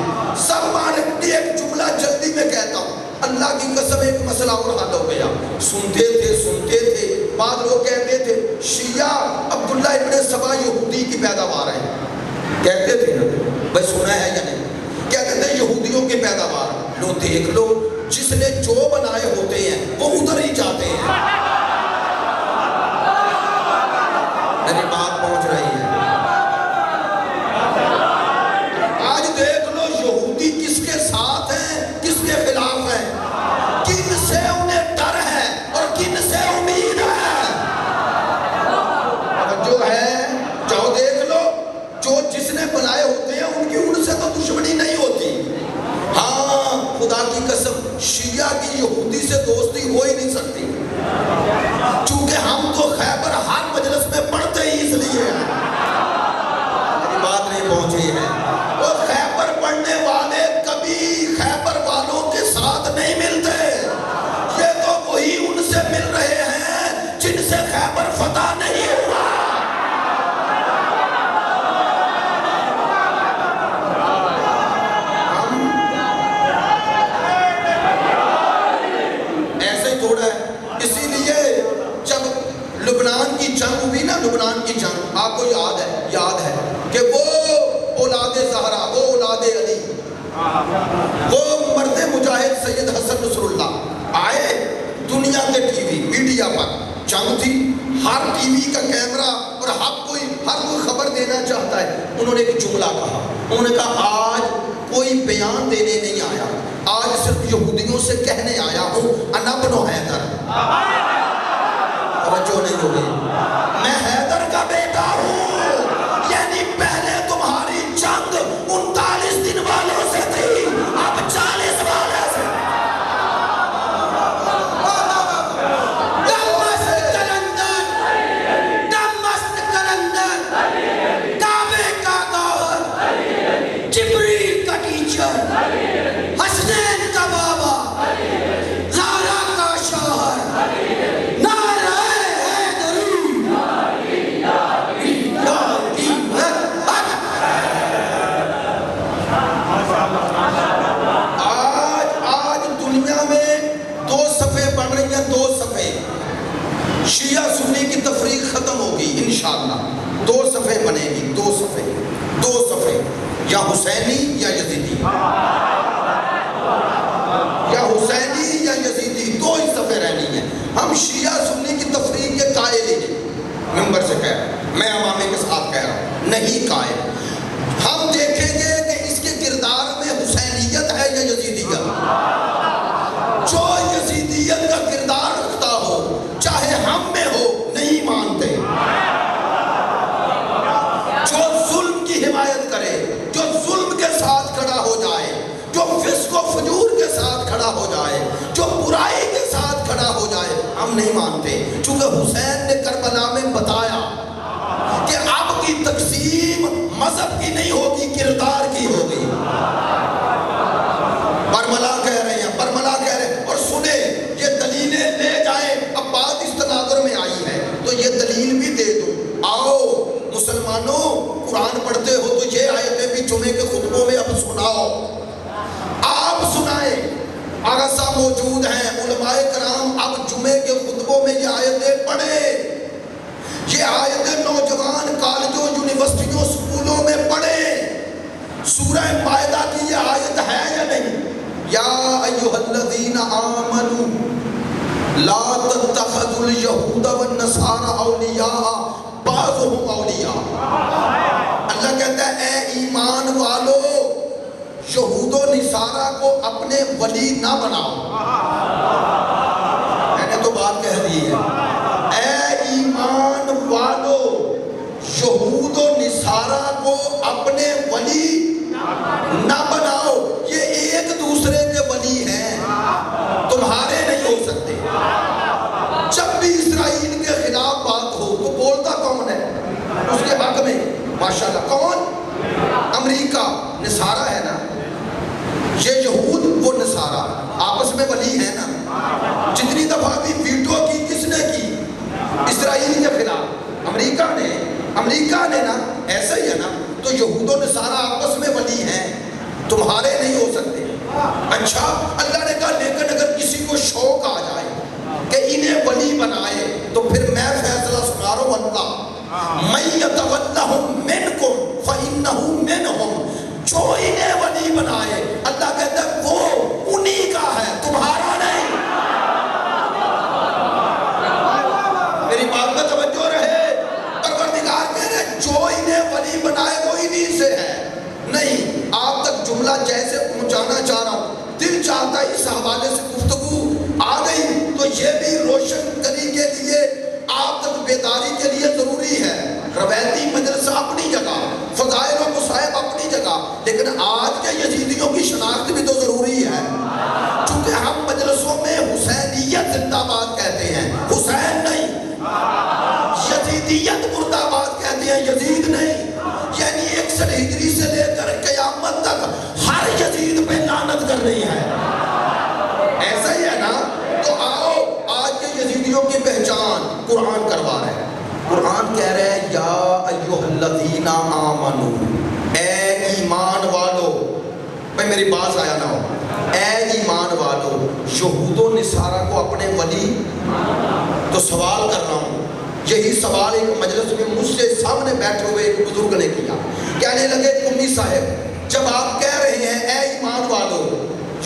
سب مان رہے۔ ایک جملہ جلدی میں کہتا ہوں، اللہ کی قسم ایک مسئلہ اور حل ہو گیا۔ سنتے تھے بعض لوگ کہتے تھے شیعہ عبداللہ ابن سبا یہودی کی پیداوار ہے، کہتے تھے نا بھائی، سنا ہے یا نہیں؟ کہتے تھے یہودیوں کی پیداوار۔ لو دیکھ لو، جس نے جو بنائے ہوتے ہیں وہ ادھر ہی جاتے ہیں۔ میری بات پہنچ رہی ہے؟ آج دیکھ لو یہودی کس کے ساتھ ہیں، کس کے خلاف ہیں، کن سے انہیں ڈر ہے اور کن سے امید ہے۔ جو ہے جاؤ دیکھ لو، جو جس نے بنائے ہوتے ہیں ان کی ان سے تو دشمنی نہیں ہوتی۔ ہاں خدا کی قسم شیعہ کی یہودی سے دوستی ہو ہی نہیں سکتی، چونکہ ہم تو خیبر ہر مجلس میں پڑھتے ہی اس لیے ہیں۔ میری بات نہیں پہنچی ہے، وہ خیبر پڑھنے والے کبھی خیبر والوں کے ساتھ نہیں ملتے، یہ تو وہی ان سے مل رہے ہیں جن سے خیبر فتح نہیں ہوا۔ ایسے ہی تھوڑا ہے، اسی لیے جب لبنان کی جنگ ہوئی نا، لبنان کی جنگ آپ کو یاد ہے کہ وہ اولاد زہرا، وہ اولاد علی، وہ مرد مجاہد سید حسن نصر اللہ آئے دنیا کے ٹی وی میڈیا پر، جنگ تھی، ہر ٹی وی کا کیمرہ اور ہر کوئی خبر دینا چاہتا ہے۔ انہوں نے ایک جملہ کہا، انہوں نے کہا آج کوئی بیان دینے نہیں آیا، آج صرف یہودیوں سے کہنے آیا ہوں انا بنو حیدر۔ توجہ نہیں ہوگی، میں حیدر کا بیٹا ہوں، یعنی پہلے تمہاری جنگ 39 دن والوں سے تھی، اب 40 والے سے۔ کعبے کا گوہر، جبریل کا ٹیچر، حسنین کا بابا، زہرا کا شوہر، نعرہ حیدری، ہیں 2 صفحے. شیعہ سنی کی تفریق ختم ہوگی انشاءاللہ. 2 صفحے بنے گی, 2 صفحے, 2 صفحے, یا حسینی یا یزیدی, یا حسینی یا یزیدی, 2 ہی صفحے رہنی ہیں. ہم شیعہ سنی کی تفریق کے قائل ہی نہیں. ممبر سے کہہ رہا ہوں, میں عوامی کے ساتھ کہہ رہا ہوں, نہیں قائل. ہم دیکھیں گے کہ اس کے کردار میں حسینیت ہے یا یزیدیت. جو یزیدیت کا کردار رکھتا ہو چاہے ہم میں ہو, نہیں مانتے. جو ظلم کی حمایت کرے, جو ظلم کے ساتھ کھڑا ہو جائے, جو فسق و فجور کے ساتھ کھڑا ہو جائے, جو برائی کے ساتھ کھڑا ہو جائے, ہم نہیں مانتے. چونکہ حسین نے کربلا میں بتایا کہ اب کی تقسیم مذہب کی نہیں ہوگی, کردار کی ہوگی. برملا کہہ رہے ہیں, برملا کہہ رہے ہیں. اور سنیں, یہ دلیلیں لے جائیں. اب بات اس تناظر میں آئی ہے تو یہ دلیل بھی دے دوں. آؤ مسلمانوں, قرآن پڑھتے ہو تو یہ آیتیں بھی جمعے کے خطبوں میں اب سناؤ. آپ سنائیں, آغا صاحب موجود ہیں, علماء کرام اب جمعے کے خطبوں میں یہ آیتیں پڑھیں. یہ آیتیں نوجوان کالجوں, یونیورسٹیوں, سکولوں میں پڑھیں. سورہ مائدہ کی یہ آیت ہے یا نہیں؟ یا ایھا الذین آمنوا لا تتخذوا اليہود والنصارى اولیاء بعضهم اولیاء. اللہ کہتا ہے اے ایمان والو, یہود و نصارہ کو اپنے ولی نہ بناؤ. میں نے تو بات کہہ دی ہے. اے ایمان والو, یہود و نصارہ کو اپنے ولی نہ بناؤ. یہ ایک دوسرے کے ولی ہیں, تمہارے نہیں ہو سکتے. جب بھی اسرائیل کے خلاف بات ہو تو بولتا کون ہے اس کے حق میں؟ ماشاءاللہ کون؟ امریکہ. نصارہ ہے نا, یہ یہود وہ نصارہ آپس میں ولی ہیں نا. جتنی دفعہ بھی ویٹو کی کس نے کی اسرائیل کے خلاف؟ امریکہ نے نا. ایسا ہی ہے نا. تو یہود و نصارہ آپس میں ولی ہیں, تمہارے نہیں ہو سکتے. اچھا, اللہ نے کہا لیکن اگر کسی کو شوق آ جائے کہ انہیں ولی بنائے تو پھر میں فیصلہ سنا رہا ہوں اللہ, من یتولہم منکم فإنہ منہم. جو انہیں ولی بنائے, اللہ کہتا ہے وہ انہی کا ہے, تمہارا نہیں. میری بات میں توجہ رہے. پروردگار کہہ رہے جو انہیں ولی بنائے وہ انہی سے ہے. نہیں, آپ تک جملہ جیسے پہنچانا چاہ رہا ہوں, دل چاہتا ہے اس حوالے سے گفتگو آ گئی تو یہ بھی روشن کری کے لیے, آپ تک بیداری کے لیے ضروری ہے. روایتی مدرسہ اپنی جگہ, فضائل و مصائب اپنی جگہ, لیکن آج کے یزیدیوں کی شناخت بھی تو ضروری ہے. چونکہ ہم مجلسوں میں حسینیت زندہ باد کہتے ہیں, حسین نہیں. یزیدیت مردہ آباد کہتے ہیں, یزید نہیں. یعنی 61 ہجری سے لے کر قیامت تک ہر یزید پہ لعنت کر رہی ہے. ایسا ہی ہے نا. تو آؤ, آج کے یزیدیوں کی پہچان قرآن کروا رہے ہیں. قرآن کہہ رہے ہیں یا ایھا الذین آمنوا, اے ایمان والو. بھائی میری بات آیا نہ ہو. اے ایمان والو, یہود و نصارہ کو اپنے ولی. تو سوال کر رہا ہوں, یہی سوال ایک مجلس میں مجھ سے سامنے بیٹھے ہوئے ایک بزرگ نے کیا. کہنے لگے قمی صاحب, جب آپ کہہ رہے ہیں اے ایمان والو,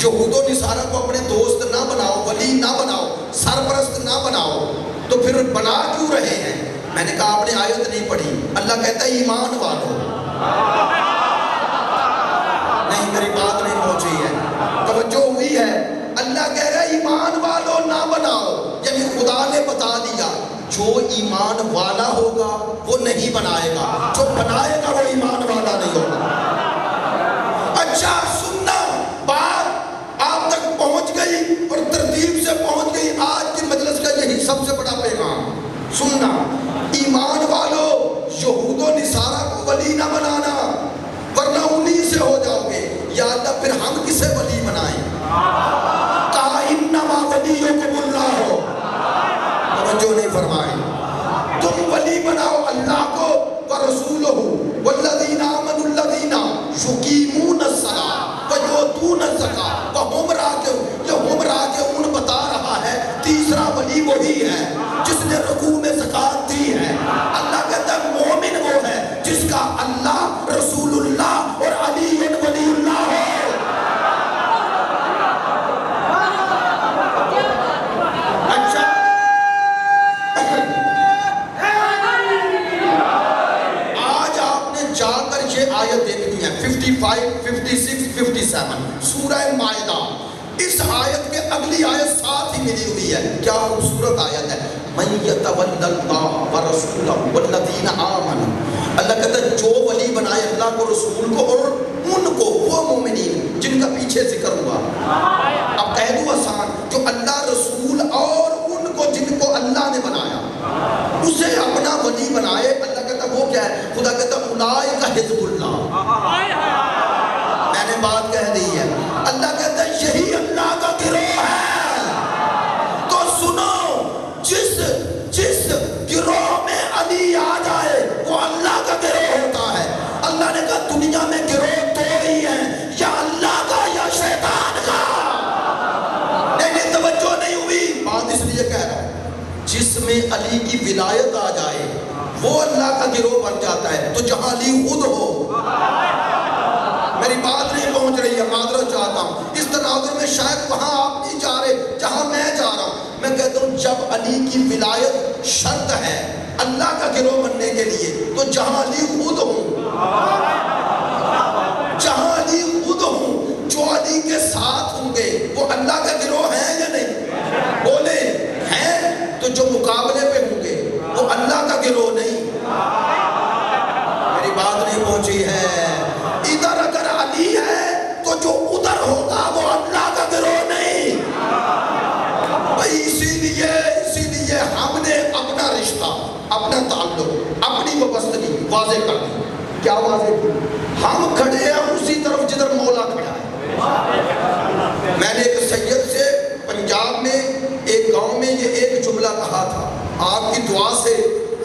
یہود و نصارہ کو اپنے دوست نہ بناؤ, ولی نہ بناؤ, سرپرست نہ بناؤ, تو پھر بنا کیوں رہے ہیں؟ میں نے کہا آپ نے آیت نہیں پڑھی. اللہ کہتا ہے ایمان والو. نہیں, میری بات نہیں پہنچی ہے, توجہ ہوئی ہے. اللہ کہہ رہا ہے ایمان والو نہ بناؤ, یعنی خدا نے بتا دیا جو ایمان والا ہوگا وہ نہیں بنائے گا, جو بنائے گا وہ ایمان والا نہیں ہوگا. اچھا سننا, بات آپ تک پہنچ گئی اور ترتیب سے پہنچ گئی. آج کی مجلس کا یہی سب سے بڑا پیغام. سننا, ایمان والو, یہود و نصارہ کو ولی نہ بنانا ورنہ انہی سے ہو جاؤ گے. یا اللہ پھر ہم کسے ولی بنائیں؟ کہا انما ولیکم اللہ. توجہ نہیں فرمائی. تم ولی بناؤ اللہ کو, رسول وہی ہے جس نے رکوع میں زکات دی ہے. اللہ کہتا ہے مومن وہ ہے جس کا اللہ، رسول اللہ اور علی ولی اللہ ہو. اچھا آج آپ نے جا کر یہ آیت دیکھنی ہے 55 56 57 سورہ مائدہ. اس آیت کے اگلی آیت ساتھ ہی ملی ہوئی ہے. کیا خوبصورت آیت ہے. من یتولی اللہ ورسولہ والذین آمنوا. اللہ کہتا ہے جو ولی بنائے اللہ کو، رسول کو اور ان کو، وہ مومنین جن کا پیچھے ذکر ہوا. اب کہہ دوں آسان، جو اللہ، رسول اور ان کو جن کو اللہ نے بنایا اسے اپنا ولی بنائے. اللہ کہتا ہے وہ کیا ہے؟ خدا کہتا ہے اولئک حزب اللہ. میں نے بات کہہ دی ہے. اللہ کہتا ہے یہی اللہ کا گروہ ہے. تو سنو، جس گروہ میں علی آ جائے وہ اللہ کا گروہ ہوتا ہے. اللہ نے کہا دنیا میں گروہ دو ہی ہیں، یا اللہ کا یا شیطان کا. نہیں توجہ نہیں ہوئی. بات اس لیے کہہ رہا ہوں جس میں علی کی ولایت آ جائے وہ اللہ کا گروہ بن جاتا ہے. تو جہاں علی خود ہو، میری بات نہیں پہنچ رہی ہے، معذرت چاہتا ہوں. اس تناظر میں شاید وہاں آپ نہیں جا رہے جہاں میں جا رہا ہوں. میں کہتا ہوں جب علی کی ولایت شرط ہے اللہ کا گروہ بننے کے لیے، تو جہاں علی خود ہوں، جہاں علی خود ہوں، جو علی کے ساتھ ہوں گے وہ اللہ کا گروہ ہیں یا نہیں؟ بولے ہیں. تو جو مقابلے پہ ہوں گے وہ اللہ کا گروہ نہیں. میری بات نہیں پہنچی ہے. ادھر اگر علی ہے تو جو ادھر ہوگا وہ اللہ کا گروہ نہیں. بھئی اسی لیے ہم نے اپنا رشتہ، اپنا تعلق، اپنی وابستگی واضح کر دی. کیا واضح کی؟ ہم کھڑے ہیں اسی طرف جدھر مولا کھڑا ہے. میں نے ایک سید سے پنجاب میں ایک گاؤں میں یہ ایک جملہ کہا تھا. آپ کی دعا سے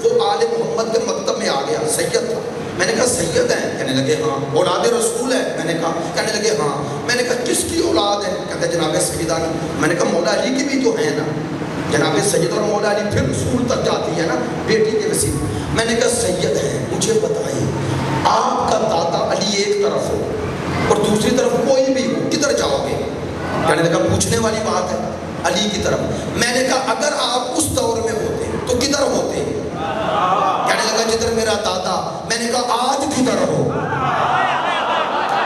وہ آل محمد کے مکتب میں آ گیا. سید تھا. میں نے کہا سید ہیں؟ کہنے لگے ہاں. اولاد رسول ہے؟ میں نے کہا. کہنے لگے ہاں. میں نے کہا کس کی اولاد ہے؟ کہتے جناب سیدہ کی. میں نے کہا مولا علی کی بھی تو ہے نا. جناب سید اور مولا علی پھر رسول تک جاتی ہے نا بیٹی کے وسیلے. میں نے کہا سید ہیں، مجھے بتائیے آپ کا دادا علی ایک طرف ہو اور دوسری طرف کوئی بھی ہو، کدھر جاؤ گے؟ کہنے لگا پوچھنے والی بات ہے، علی کی طرف. میں نے کہا اگر آپ اس دور میں ہوتے تو کدھر ہوتے؟ کہنے لگا جدھر میرا دادا. میں نے کہا آج کدھر ہو؟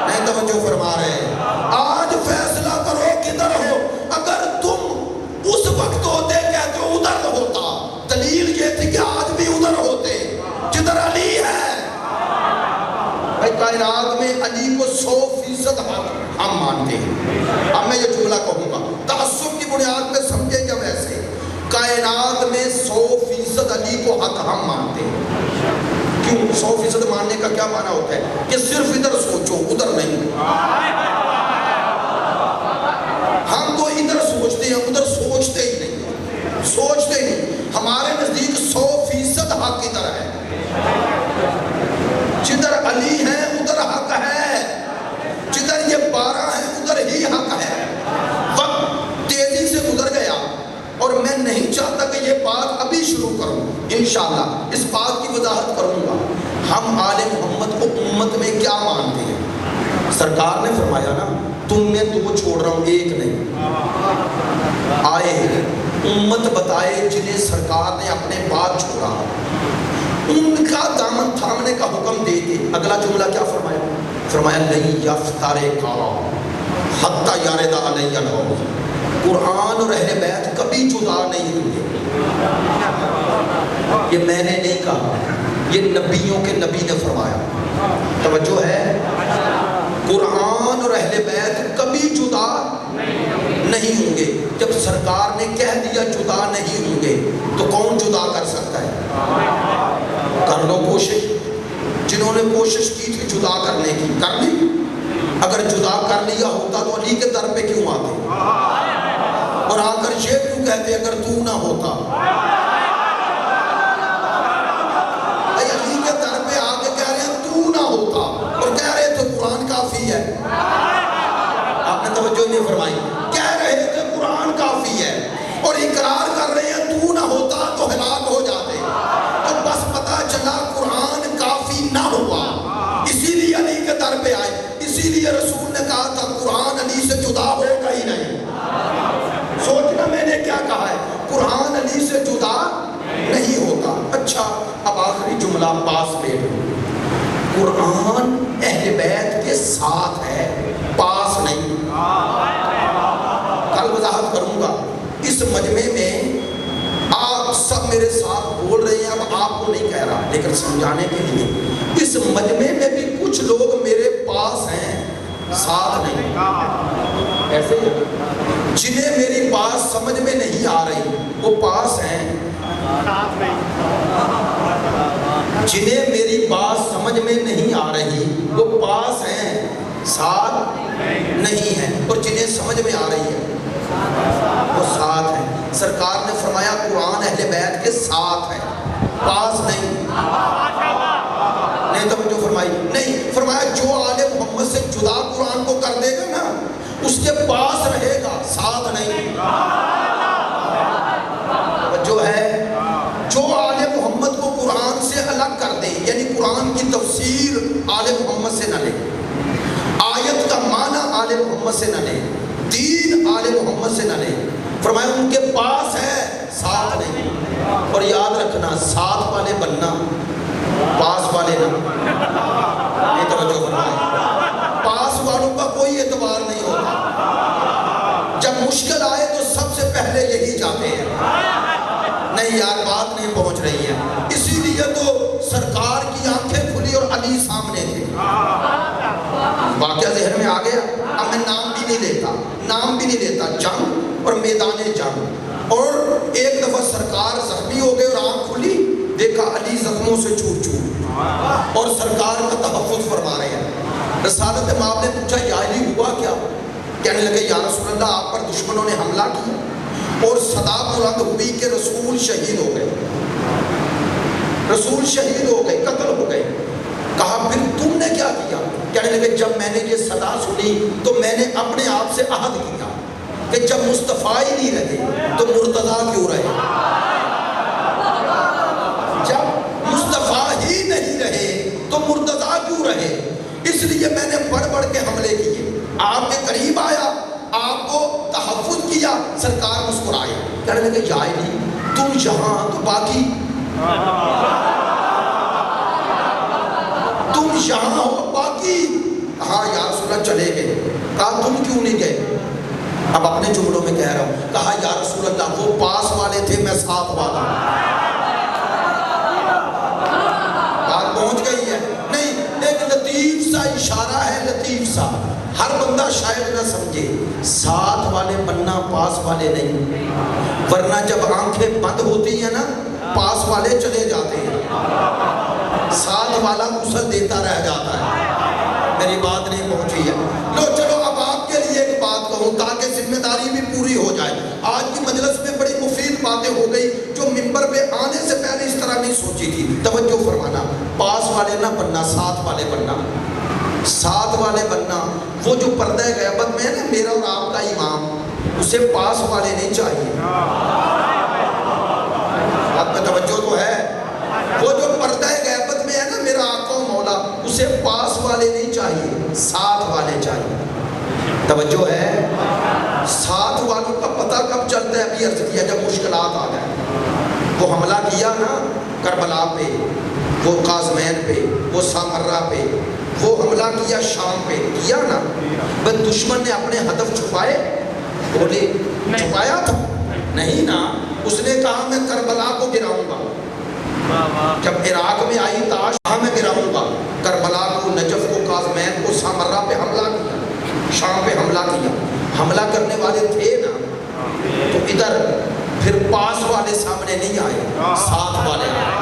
نہیں توجہ فرما رہے. آج فیصلہ کرو کدھر ہو. اگر تم اس وقت ہوتے کہتے ہو ادھر ہوتا، دلیل یہ تھی کہ آج بھی ادھر ہوتے جدھر علی ہے. بھائی کائنات میں علی کو 100% حق ہم مانتے ہیں. اب میں یہ جملہ کہوں گا تعصب کی بنیاد پہ سمجھے کیا ویسے. کائنات میں 100% علی کو حق ہم مانتے ہیں. کیوں 100% ماننے کا کیا معنی ہوتا ہے؟ کہ صرف ادھر سوچو ادھر نہیں. ہم تو ادھر سوچتے ہیں ادھر سوچتے ہی نہیں، سوچتے ہی نہیں. ہمارے نزدیک 100% حق ادھر ہے. جدھر علی ہے ادھر حق ہے، جدھر یہ 12 ہے ادھر ہی حق ہے. وقت تیزی سے گزر گیا اور میں نہیں چاہتا کہ یہ بات ابھی شروع کروں. انشاءاللہ اس بات کی وضاحت کروں گا. ہم آل محمد کو امت میں کیا مانتے ہیں. سرکار نے فرمایا نا تم میں 2 چھوڑ رہا ہوں، ایک نہیں. آئے امت بتائے جنہیں سرکار نے اپنے بعد چھوڑا، ان کا دامن تھامنے کا حکم دے کے اگلا جملہ کیا فرمایا؟ فرمایا لن یفترقا حتی یرد علی الحوض. قرآن اور اہل بیت کبھی جدا نہیں ہوئے. یہ میں نے نہیں کہا، یہ نبیوں کے نبی نے فرمایا. توجہ ہے. قرآن اور اہل بیت کبھی جدا نہیں ہوں گے. جب سرکار نے کہہ دیا جدا نہیں ہوں گے تو کون جدا کر سکتا ہے؟ کر لو کوشش. جنہوں نے کوشش کی تھی جدا کرنے کی کر لی. اگر جدا کر لیا ہوتا تو علی کے در پہ کیوں آتے اور آ کر یہ کیوں کہتے اگر تو نہ ہوتا؟ علی کے در پہ آ کے کہہ رہے ہیں تو نہ ہوتا اور کہہ رہے تھے قرآن کافی ہے. آپ نے توجہ نہیں فرمائی. کہہ رہے تھے قرآن کافی ہے اور اقرار کر رہے ہیں تو لیے رسول نے کہا تھا قرآن علی سے جدا ہوگا ہی نہیں. سوچنا میں نے کیا کہا ہے, قرآن علی سے جدا نہیں ہوتا. اچھا اب آخری جملہ پاس بیٹھو. قرآن اہل بیت کے ساتھ ہے, پاس نہیں. کل وضاحت کروں گا. اس مجمع میں آپ سب میرے ساتھ بول رہے ہیں, اب آپ کو نہیں کہہ رہا لیکن سمجھانے کے لیے, اس مجمع میں بھی کچھ لوگ میرے پاس ہیں, ساتھ نہیں. ایسے جنہیں میری بات سمجھ میں نہیں آ رہی وہ پاس ہیں, جنہیں میری بات سمجھ میں نہیں آ رہی وہ پاس ہیں, ساتھ نہیں ہیں. اور جنہیں سمجھ میں آ رہی ہے وہ ساتھ ہیں. سرکار نے فرمایا قرآن اہل بیت کے ساتھ ہے, پاس نہیں. نہیں توجہ فرمائی نہیں. فرمایا جو آل محمد سے جدا قرآن کو کر دے گا نا اس کے پاس رہے گا, ساتھ نہیں. جو ہے جو آل محمد کو قرآن سے الگ کر دے, یعنی قرآن کی تفسیر آل محمد سے نہ لے, آیت کا معنی آل محمد سے نہ لے, دین آل محمد سے نہ لے, فرمایا ان کے پاس ہے, ساتھ نہیں. اور یاد رکھنا ساتھ والے بننا, پاس والے نہ. یہ توجہ فرمائے, پاس والوں کا کوئی اعتبار نہیں ہوتا. جب مشکل آئے تو سب سے پہلے یہی جاتے ہیں. نہیں یار بات نہیں پہنچ رہی ہے. اسی لیے تو سرکار کی آنکھیں کھلی اور علی سامنے تھے. واقعہ ذہن میں آ گیا. اب میں نام بھی نہیں لیتا, جنگ اور میدان جنگ. اور ایک دفعہ سرکار زخمی ہو گئے اور آنکھ کھلی, دیکھا علی زخموں سے چور چور اور سرکار کا تحفظ فرما رہے ہیں. رسالت مآب نے پوچھا یا علی ہوا کیا؟ کہنے لگے یا رسول اللہ آپ پر دشمنوں نے حملہ کیا اور صدا بلند ہوئی کہ رسول شہید ہو گئے, رسول شہید ہو گئے, قتل ہو گئے. کہا پھر تم نے کیا کیا؟ کہنے لگے جب میں نے یہ صدا سنی تو میں نے اپنے آپ سے عہد کیا کہ جب مصطفیٰ ہی نہیں رہے تو مرتضیٰ کیوں رہے. جب مصطفیٰ ہی نہیں رہے تو مرتضیٰ کیوں رہے. اس لیے میں نے بڑھ بڑھ کے حملے کیے, آپ کے قریب آیا, آپ کو تحفظ کیا. سرکار مسکرائے, کہنے لگے یا علی تم یہاں تو باقی تم یہاں ہو باقی. کہا یا رسول اللہ چلے گئے. کہا تم کیوں نہیں گئے؟ اب اپنے جملوں میں کہہ رہا ہوں. کہا یا رسول اللہ وہ پاس والے تھے, میں ساتھ والا. بات پہنچ گئی ہے نہیں. ایک لطیف سا اشارہ ہے, لطیف سا, ہر بندہ شاید نہ سمجھے. ساتھ والے بننا, پاس والے نہیں. ورنہ جب آنکھیں بند ہوتی ہیں نا پاس والے چلے جاتے ہیں, ساتھ والا غسل دیتا رہ جاتا ہے. میری بات نہیں پہنچی ہے. لو چلو اب آپ کے لیے ایک بات کہوں تاکہ ذمہ داری بھی پوری ہو جائے. آج کی مجلس میں بڑی مفید باتیں ہو گئی جو منبر پہ آنے سے پہلے اس طرح نہیں سوچی تھی. توجہ فرمانا, پاس والے نہ بننا, ساتھ والے بننا. ساتھ والے بننا وہ جو پردہ غیبت میں ہے نا, میرا اور آپ کا امام, اسے پاس والے نہیں چاہیے. آپ کا توجہ تو ہے. وہ جو پردہ غیبت میں ہے نا میرا آقا و مولا, اسے پاس والے نہیں چاہیے, ساتھ والے چاہیے. توجہ ہے. ساتھ والوں کا پتہ کب چلتا ہے؟ ابھی عرض کیا جب مشکلات آ جائیں. وہ حملہ کیا نا کربلا پہ, وہ قازمین پہ, وہ سامرہ پہ, وہ حملہ کیا شام پہ, کیا نا. بس دشمن نے اپنے ہدف چھپائے, بولے چھپایا تھا نہیں نا. اس نے کہا میں کربلا کو گراؤں گا. جب عراق میں آئی تاش, کہاں میں گراؤں گا کربلا کو, نجف کو, قازمین کو, سامرہ پہ حملہ کیا, شام پہ حملہ کیا. حملہ کرنے والے تھے نا تو ادھر پھر پاس والے سامنے نہیں آئے, ساتھ والے آئے.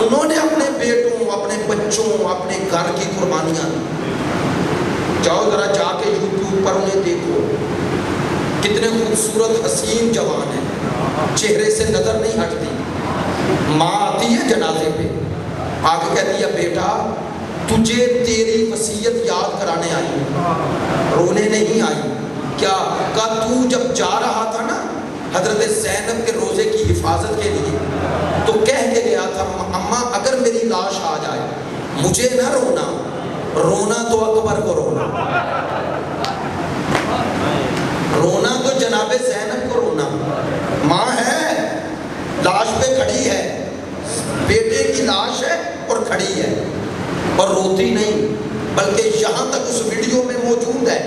انہوں نے اپنے بیٹوں, اپنے بچوں, اپنے گھر کی قربانیاں دی. جاؤ ذرا جا کے یوٹیوب پر انہیں دیکھو, کتنے خوبصورت حسین جوان ہیں, چہرے سے نظر نہیں ہٹتی. ماں آتی ہے جنازے پہ, آگے کہتی ہے بیٹا تجھے تیری وصیت یاد کرانے آئی, رونے نہیں آئی. کیا کہا تو جب جا رہا تھا نا حضرت زینب کے روزے کی حفاظت کے لیے تو کہہ کے گیا تھا اماں اگر میری لاش آ جائے مجھے نہ رونا, رونا تو اکبر کو رونا، رونا تو جناب زینب کو رونا. ماں ہے، لاش پہ کھڑی ہے، بیٹے کی لاش ہے اور کھڑی ہے اور روتی نہیں، بلکہ یہاں تک اس ویڈیو میں موجود ہے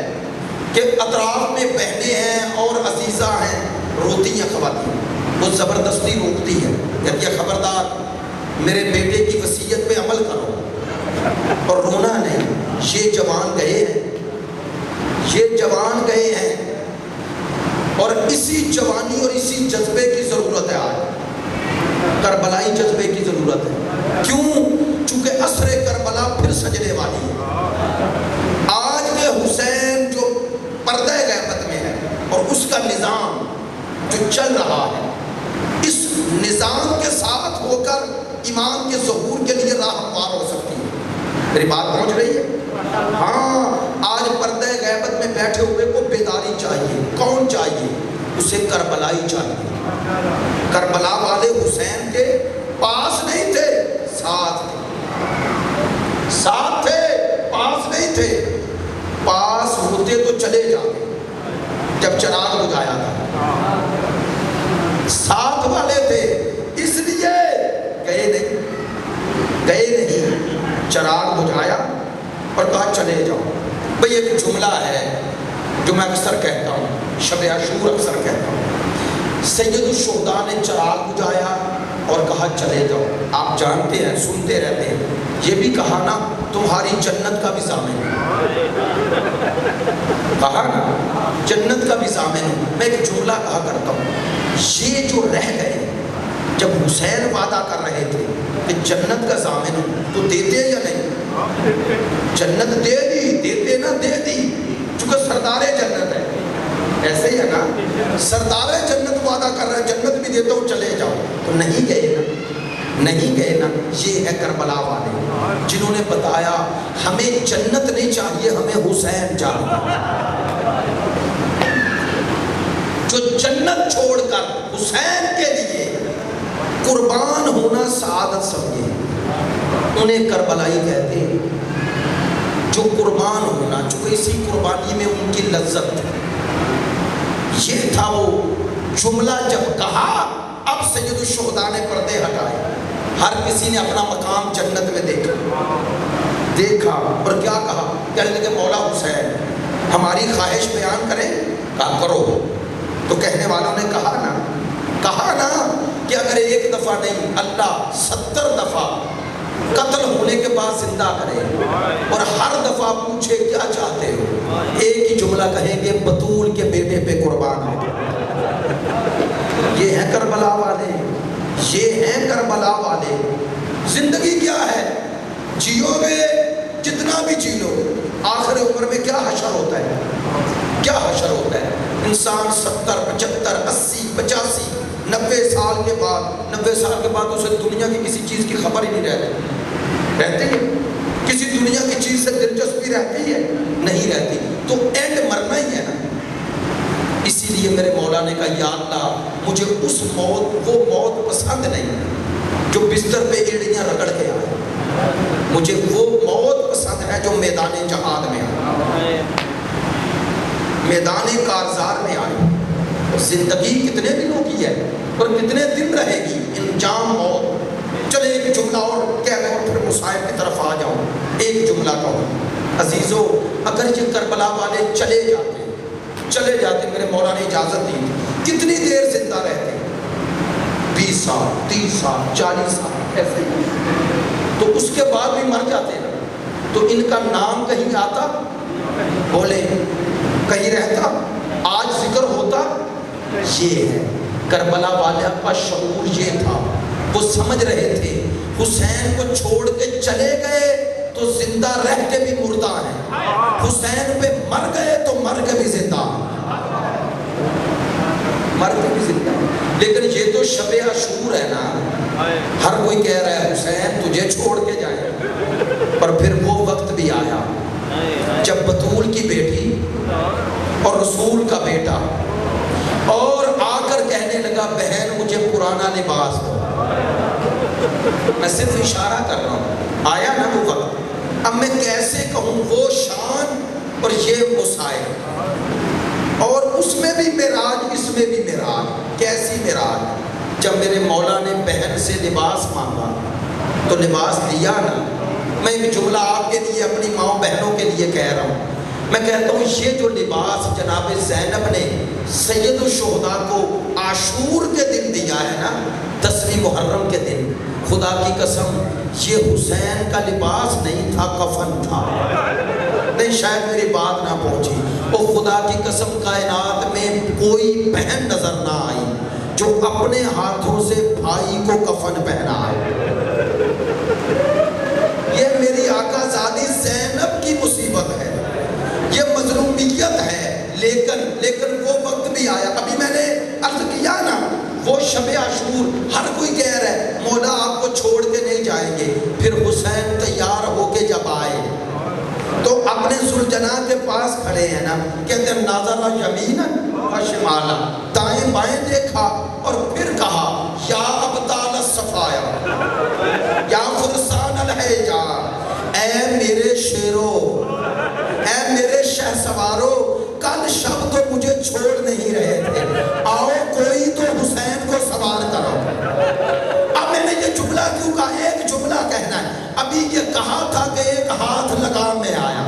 کہ اطراف میں بہنیں ہیں اور عزیزہ ہیں، روتی ہیں خواتین. وہ زبردستی روکتی ہے، کہتی ہے خبردار میرے بیٹے کی وصیت پہ عمل کرو. اور رونا نہیں. یہ جوان گئے ہیں، یہ جوان گئے ہیں، اور اسی جوانی اور اسی جذبے کی ضرورت ہے. آج کربلائی جذبے کی ضرورت ہے. کیوں؟ چونکہ عصر کربلا پھر سجنے والی ہے. آج کے حسین جو پردہ غیبت میں ہے اور اس کا نظام جو چل رہا ہے، اس نظام کے ساتھ ہو کر ایمان کے ظہور کے لیے راہ ہموار ہو سکتی ہے. میری بات پہنچ رہی ہے؟ ہاں، آج پردہ غیبت میں بیٹھے ہوئے کو بیداری چاہیے. کون چاہیے؟ اسے کربلائی چاہیے. کربلا والے حسین کے پاس نہیں تھے، ساتھ تھے، ساتھ تھے، پاس نہیں تھے. پاس ہوتے تو چلے جاتے جب چراغ بجھایا تھا. ساتھ والے تھے اس لیے گئے نہیں. چراغ بجھایا اور کہا چلے جاؤ. بھئی ایک جملہ ہے جو میں اکثر کہتا ہوں، شب عاشور اکثر کہتا ہوں. سید الشہداء نے چراغ بجھایا اور کہا چلے جاؤ. آپ جانتے ہیں، سنتے رہتے ہیں. یہ بھی کہا نا تمہاری جنت کا بھی ضامن ہے. کہا نا جنت کا بھی ضامن ہے. میں ایک جملہ کہا کرتا ہوں، یہ جو رہ گئے جب حسین وعدہ کر رہے تھے کہ جنت کا ضامن ہوں تو دیتے یا نہیں؟ جنت دے دی، دیتے نہ دے دی، چونکہ سردار جنت ہے. ایسے ہی ہے نا، سردار جنت وعدہ کر رہے ہیں جنت بھی دیتا ہوں چلے جاؤ، تو نہیں گئے نا، نہیں گئے نا. یہ ہے کربلا والے جنہوں نے بتایا ہمیں جنت نہیں چاہیے، ہمیں حسین چاہیے. جو جنت چھوڑ کر حسین کے لیے قربان ہونا سعادت سمجھے، انہیں کربلائی کہتے ہیں. جو قربان ہونا، چونکہ اسی قربانی میں ان کی لذت تھی. یہ تھا وہ جملہ جب کہا. اب سید الشہداء نے پردے ہٹائے. ہر کسی نے اپنا مقام جنت میں دیکھا اور کیا کہا؟ کہنے لگے مولا حسین ہماری خواہش بیان کریں. کہا کرو. تو کہنے والوں نے کہا نا کہ اگر ایک دفعہ نہیں اللہ 70 دفعہ قتل ہونے کے بعد زندہ کرے اور ہر دفعہ پوچھے کیا چاہتے ہو، ایک ہی جملہ کہیں گے بطول کے بیٹے پہ قربان ہو. یہ ہیں کربلا والے، یہ ہیں کربلا والے. زندگی کیا ہے؟ جیو گے جتنا بھی جی لو، آخر عمر میں کیا حشر ہوتا ہے؟ کیا حشر ہوتا ہے؟ انسان 70 75 80 85 90 سال کے بعد اسے دنیا کی کسی چیز کی خبر ہی نہیں رہتی ہے. کسی دنیا کی چیز سے دلچسپی رہتی ہے؟ نہیں رہتی. تو اینڈ مرنا ہی ہے نا. اسی لیے میرے مولا نے کہا یا اللہ مجھے وہ موت پسند نہیں جو بستر پہ ایڑیاں رگڑ کے آئے. مجھے وہ موت پسند ہے جو میدان جہاد میں آئے، میدان کارزار میں آئے. زندگی کتنے دنوں کی ہے اور کتنے دن رہے گی؟ انجام موت. چلے ایک جملہ اور کہہ رہے اور پھر مصائب کی طرف آ جاؤں. ایک جملہ کہوں عزیزو، اگر یہ کربلا والے چلے جاتے میرے مولا نے اجازت دی، کتنی دیر زندہ رہتے؟ 20 سال 30 سال 40 سال ایسے ہی. تو اس کے بعد بھی مر جاتے نا، تو ان کا نام کہیں آتا؟ بولے کہیں رہتا؟ آج ذکر ہوتا؟ یہ ہے کربلا والے کا شعور. یہ تھا وہ سمجھ رہے تھے حسین کو چھوڑ کے چلے گئے تو زندہ رہ کے بھی مردہ ہیں، حسین پہ مر گئے تو مر کے بھی زندہ لیکن یہ تو شب عاشور ہے نا. ہر کوئی کہہ رہا ہے حسین تجھے چھوڑ کے جائے. پر پھر وہ وقت بھی آیا جب بطول کی بیٹی اور رسول کا بیٹا اور آ کر کہنے لگا بہن مجھے پرانا لباس دو. میں صرف اشارہ کر رہا ہوں. آیا نا وہ وقت، اب میں کیسے کہوں وہ شان اور یہ مصائب، اور اس میں بھی معراج اس میں بھی معراج۔ کیسی معراج؟ جب میرے مولا نے بہن سے لباس مانگا تو لباس دیا نا۔ میں ایک جملہ آپ کے لیے اپنی ماؤں بہنوں کے لیے کہہ رہا ہوں، میں کہتا ہوں یہ جو لباس جناب زینب نے سید الشہداء کو عاشور کے دن دیا ہے نا، 10ویں محرم کے دن، خدا کی قسم یہ حسین کا لباس نہیں تھا، کفن تھا۔ نہیں شاید میری بات نہ پہنچی۔ او خدا کی قسم کائنات میں کوئی بہن نظر نہ آئی جو اپنے ہاتھوں سے بھائی کو کفن پہنائے۔ یہ میری آقا زادی زینب کی مصیبت ہے، یہ مظلومیت ہے، لیکن وہ وقت بھی آیا۔ ابھی میں نے عرض کیا نا، وہ شب عاشور ہر کوئی کہہ رہا ہے مولا آپ کو چھوڑ کے نہیں جائیں گے۔ پھر حسین تیار ہو کے جب آئے تو اپنے ذوالجناح کے پاس کھڑے ہیں نا، کہتے ہیں ناظر یمینا و شمالا، دائیں بائیں دیکھا اور پھر کہا یا ابطال الصفایا یا فرسان الحجا، اے میرے شیرو، اے میرے شہ سوارو، کل شب تو مجھے چھوڑ نہیں رہے تھے، آؤ کوئی تو حسین کو سوار کرو۔ اب میں نے یہ جملہ کیوں کہا؟ ایک جملہ کہنا ہے، ابھی یہ کہا تھا کہ ایک ہاتھ لگام میں آیا۔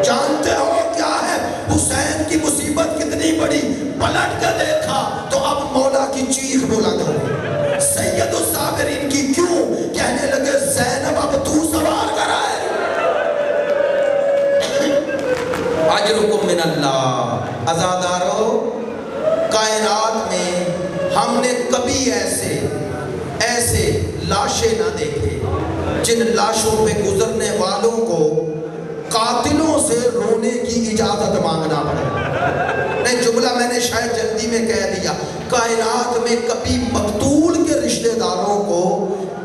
جانتے ہو کیا ہے حسین کی مصیبت کتنی بڑی؟ پلٹ کے دیکھا تو اب مولا کی چیخ بلند ہو گئی، سید الصابرین کی کیوں؟ کہنے لگے زینب اب تو سوار کرائے۔ اجرکم من اللہ۔ عزادارو، کائنات میں ہم نے کبھی ایسے لاشیں نہ دیکھے جن لاشوں پہ گزرنے والوں کو قاتلوں سے رونے کی اجازت مانگنا پڑے۔ نہیں جملہ میں نے شاید جلدی میں کہہ دیا، کائنات میں کبھی مقتول کے رشتہ داروں کو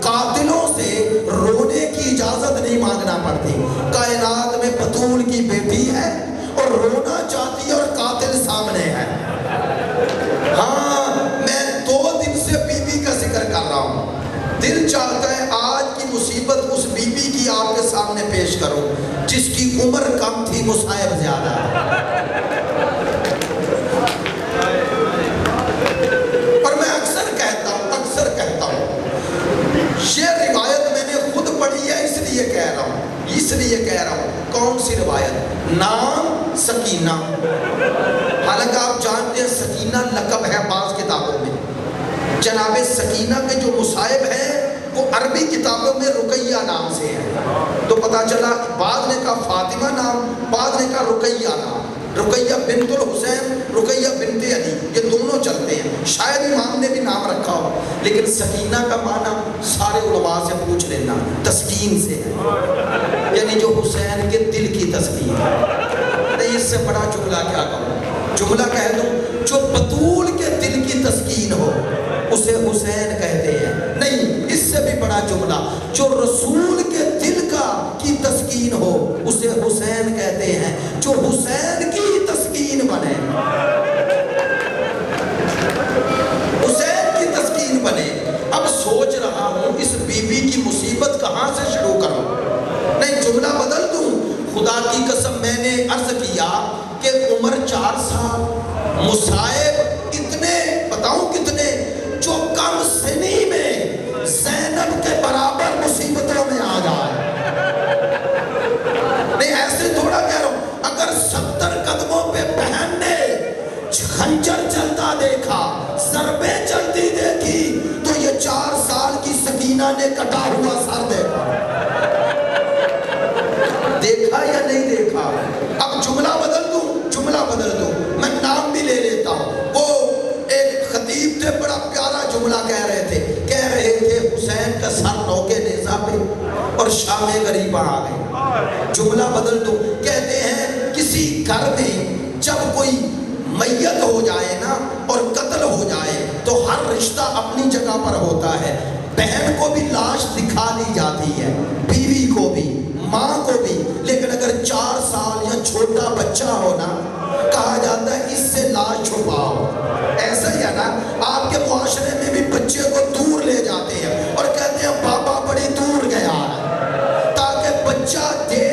قاتلوں سے رونے کی اجازت نہیں مانگنا پڑتی۔ کائنات میں بطول کی بیٹی ہے اور رونا چاہتی ہے اور قاتل سامنے ہے۔ ہاں میں 2 دن سے بی بی کا ذکر کر رہا ہوں، دل چاہتا ہے آج کی مصیبت اس بی بی کی آپ کے سامنے پیش کروں جس کی عمر کم تھی، مصائب زیادہ ہے۔ اور میں اکثر کہتا ہوں یہ روایت میں نے خود پڑھی ہے، اس لیے کہہ رہا ہوں۔ کون سی روایت؟ نام سکینہ، حالانکہ آپ جانتے ہیں سکینہ لقب ہے بعض کتابوں میں۔ جناب سکینہ کے جو مصائب ہیں وہ عربی کتابوں میں رقیہ نام سے ہیں، تو پتا چلا بعض نے کہا فاطمہ نام، بعض نے کہا رقیہ نام، رقیہ بنت الحسین، رقیہ بنت علی، یہ دونوں چلتے ہیں، شاید امام نے بھی نام رکھا ہو، لیکن سکینہ کا معنی سارے علماء سے پوچھ لینا تسکین سے ہے، یعنی جو حسین کے دل کی تسکین ہے۔ نہیں اس سے بڑا جملہ کیا کہوں؟ جملہ کہہ دوں جو بطول کے دل کی تسکین ہو اسے حسین کہتے ہیں۔ نہیں اس سے بھی بڑا جملہ جو رسول کے دل کی تسکین ہو اسے حسین کہتے ہیں، جو حسین کی تسکین بنے، حسین کی تسکین بنے۔ اب سوچ رہا ہوں اس بی بی کی مصیبت کہاں سے شروع کروں؟ نہیں جملہ بدل دوں؟ خدا کی قسم میں نے عرض کیا کہ عمر 4 سال، مصائب اتنے، بتاؤں کتنے، جو کم سنی میں زینب کے برابر مصیبتوں میں آ جائے۔ نہیں ایسے تھوڑا کہہ رہا ہوں، اگر 70 قدموں پہ بہن نے خنجر چلتا دیکھا، ضربیں چلتی دیکھی، تو یہ 4 سال کی سکینہ نے کٹا ہوا سر دیکھا یا نہیں دیکھا؟ اب جملہ بدل دوں، میں نام بھی لے لیتا ہوں۔ وہ ایک خطیب تھے، بڑا پیارا جملہ کہہ رہے تھے حسین کا سر نوکے نیزہ پہ اور شام غریبہ آ گئی۔ جملہ بدل دوں، کہتے ہیں کسی گھر میں جب کوئی میت ہو جائے نا اور قتل ہو جائے تو ہر رشتہ اپنی جگہ پر ہوتا ہے، بہن کو بھی لاش دکھا دی جاتی ہے، بیوی کو بھی، ماں کو بھی، لیکن اگر 4 سال یا چھوٹا بچہ ہو نا کہا جاتا ہے اس سے لاش چھپاؤ۔ ایسا ہی ہے نا، آپ کے معاشرے میں بھی بچے کو دور لے جاتے ہیں اور کہتے ہیں بابا بڑی دور گیا ہے، تاکہ بچہ دیکھ